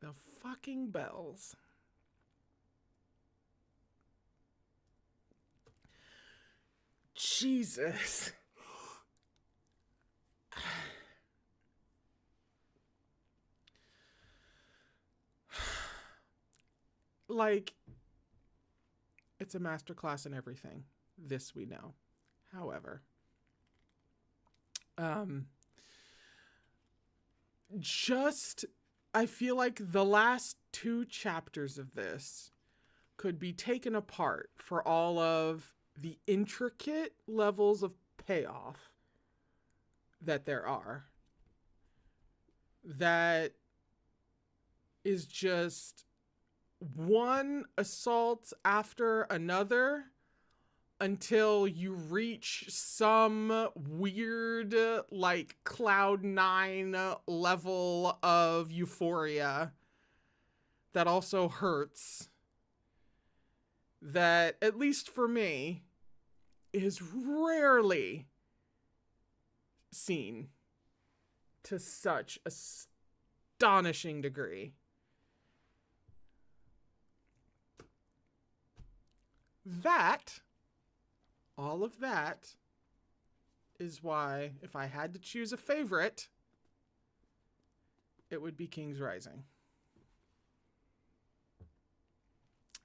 The fucking bells. Jesus. Like, it's a masterclass in everything. This we know. However, I feel like the last 2 chapters of this could be taken apart for all of the intricate levels of payoff that there are. That is just one assault after another until you reach some weird, like, Cloud 9 level of euphoria that also hurts. That, at least for me, is rarely seen to such astonishing degree. All of that is why, if I had to choose a favorite, it would be King's Rising.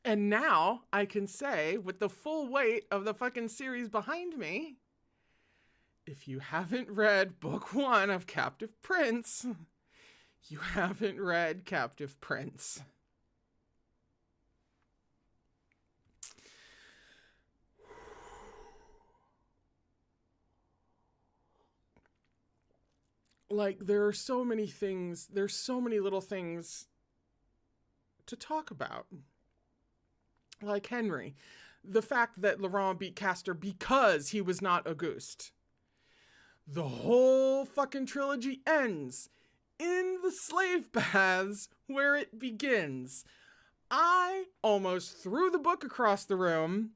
And now I can say, with the full weight of the fucking series behind me, if you haven't read book 1 of Captive Prince, you haven't read Captive Prince. Like, there are so many things, there's so many little things to talk about. Like Henry. The fact that Laurent beat Castor because he was not Auguste. The whole fucking trilogy ends in the slave baths where it begins. I almost threw the book across the room,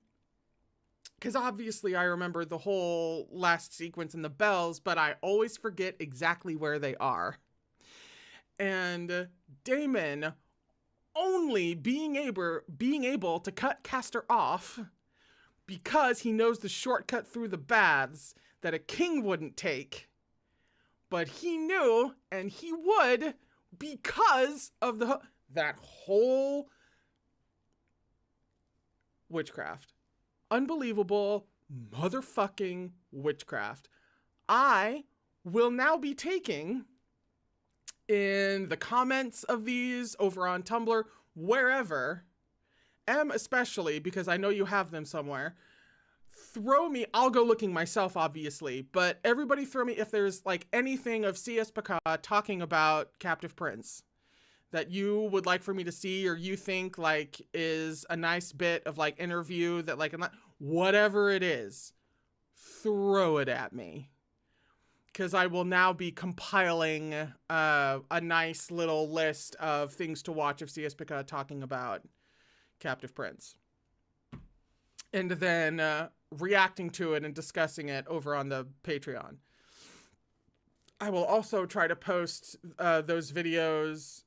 because obviously I remember the whole last sequence in the bells, but I always forget exactly where they are. And Damon only being able to cut Castor off because he knows the shortcut through the baths that a king wouldn't take. But he knew, and he would, because of that whole witchcraft. Unbelievable motherfucking witchcraft. I will now be taking in the comments of these over on Tumblr, wherever, especially because I know you have them somewhere. Throw me, I'll go looking myself, obviously, but everybody throw me if there's like anything of C.S. Picard talking about Captive Prince that you would like for me to see, or you think like is a nice bit of like interview that like, whatever it is, throw it at me. Because I will now be compiling a nice little list of things to watch of C.S. Picard talking about Captive Prince. And then reacting to it and discussing it over on the Patreon. I will also try to post those videos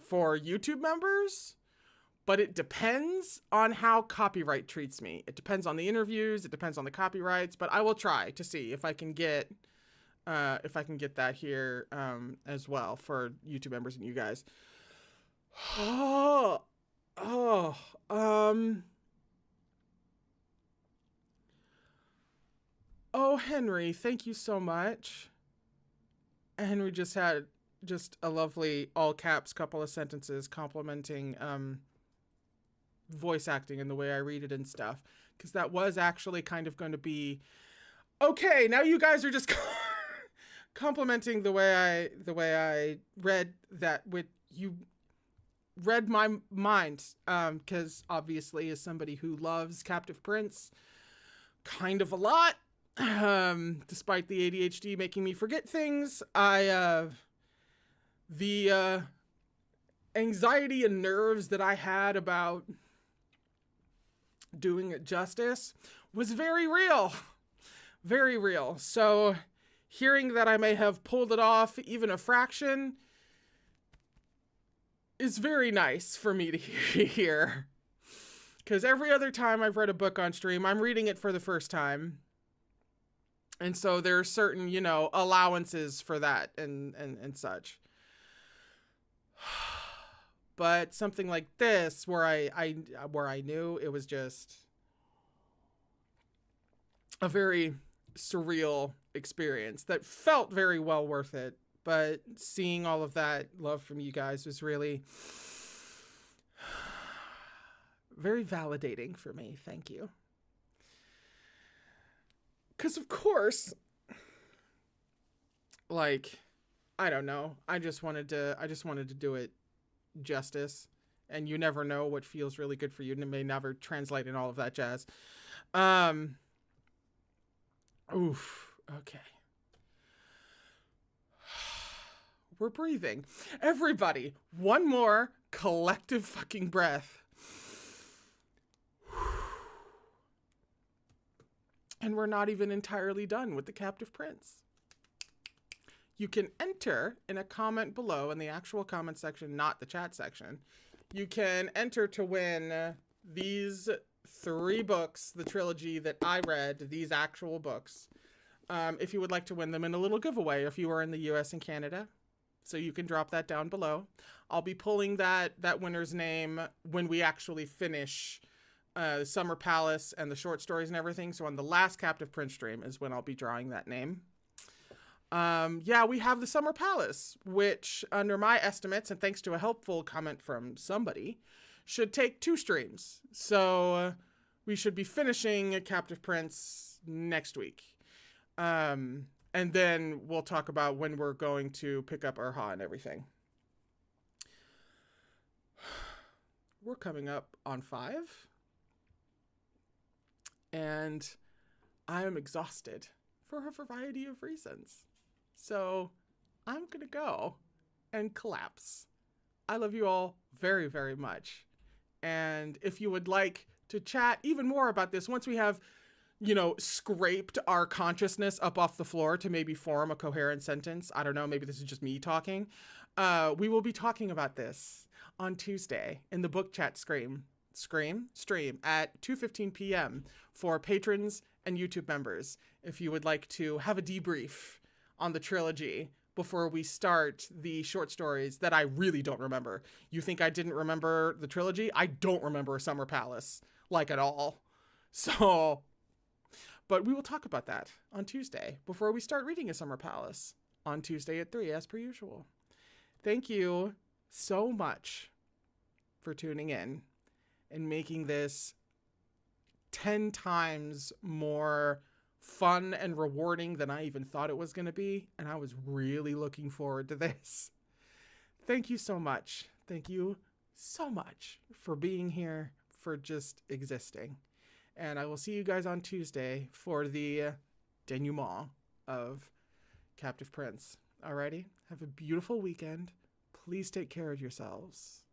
for YouTube members, but it depends on how copyright treats me. It depends on the interviews, it depends on the copyrights, but I will try to see if I can get that here as well for YouTube members and you guys. Oh, Henry, thank you so much. Henry just had a lovely all caps couple of sentences complimenting voice acting and the way I read it and stuff, because that was actually kind of going to be okay. Now you guys are just complimenting the way I read that. With you read my mind, because obviously as somebody who loves Captive Prince kind of a lot, despite the ADHD making me forget things, the anxiety and nerves that I had about doing it justice was very real. Very real. So hearing that I may have pulled it off even a fraction is very nice for me to hear. Because every other time I've read a book on stream, I'm reading it for the first time. And so there are certain, allowances for that and such. But something like this, where I knew it was just a very surreal experience that felt very well worth it. But seeing all of that love from you guys was really very validating for me. Thank you. Because of course, I don't know. I just wanted to do it justice, and you never know what feels really good for you, and it may never translate in all of that jazz. Oof. Okay. We're breathing. Everybody, one more collective fucking breath. And we're not even entirely done with the Captive Prince. You can enter in a comment below in the actual comment section, not the chat section. You can enter to win these 3 books, the trilogy that I read, these actual books. If you would like to win them in a little giveaway, if you are in the US and Canada. So you can drop that down below. I'll be pulling that winner's name when we actually finish Summer Palace and the short stories and everything. So on the last Captive Prince stream is when I'll be drawing that name. Yeah, we have the Summer Palace, which under my estimates, and thanks to a helpful comment from somebody, should take 2 streams. So we should be finishing Captive Prince next week. And then we'll talk about when we're going to pick up Urha and everything. We're coming up on 5. And I am exhausted for a variety of reasons. So I'm going to go and collapse. I love you all very, very much. And if you would like to chat even more about this, once we have, scraped our consciousness up off the floor to maybe form a coherent sentence, I don't know, maybe this is just me talking, we will be talking about this on Tuesday in the book chat stream at 2:15 p.m. for patrons and YouTube members. If you would like to have a debrief on the trilogy before we start the short stories that I really don't remember. You think I didn't remember the trilogy? I don't remember Summer Palace, at all. So, but we will talk about that on Tuesday before we start reading A Summer Palace on Tuesday at 3, as per usual. Thank you so much for tuning in and making this 10 times more fun and rewarding than I even thought it was going to be. And I was really looking forward to this. Thank you so much. Thank you so much for being here, for just existing. And I will see you guys on Tuesday for the denouement of Captive Prince. Alrighty? Have a beautiful weekend. Please take care of yourselves.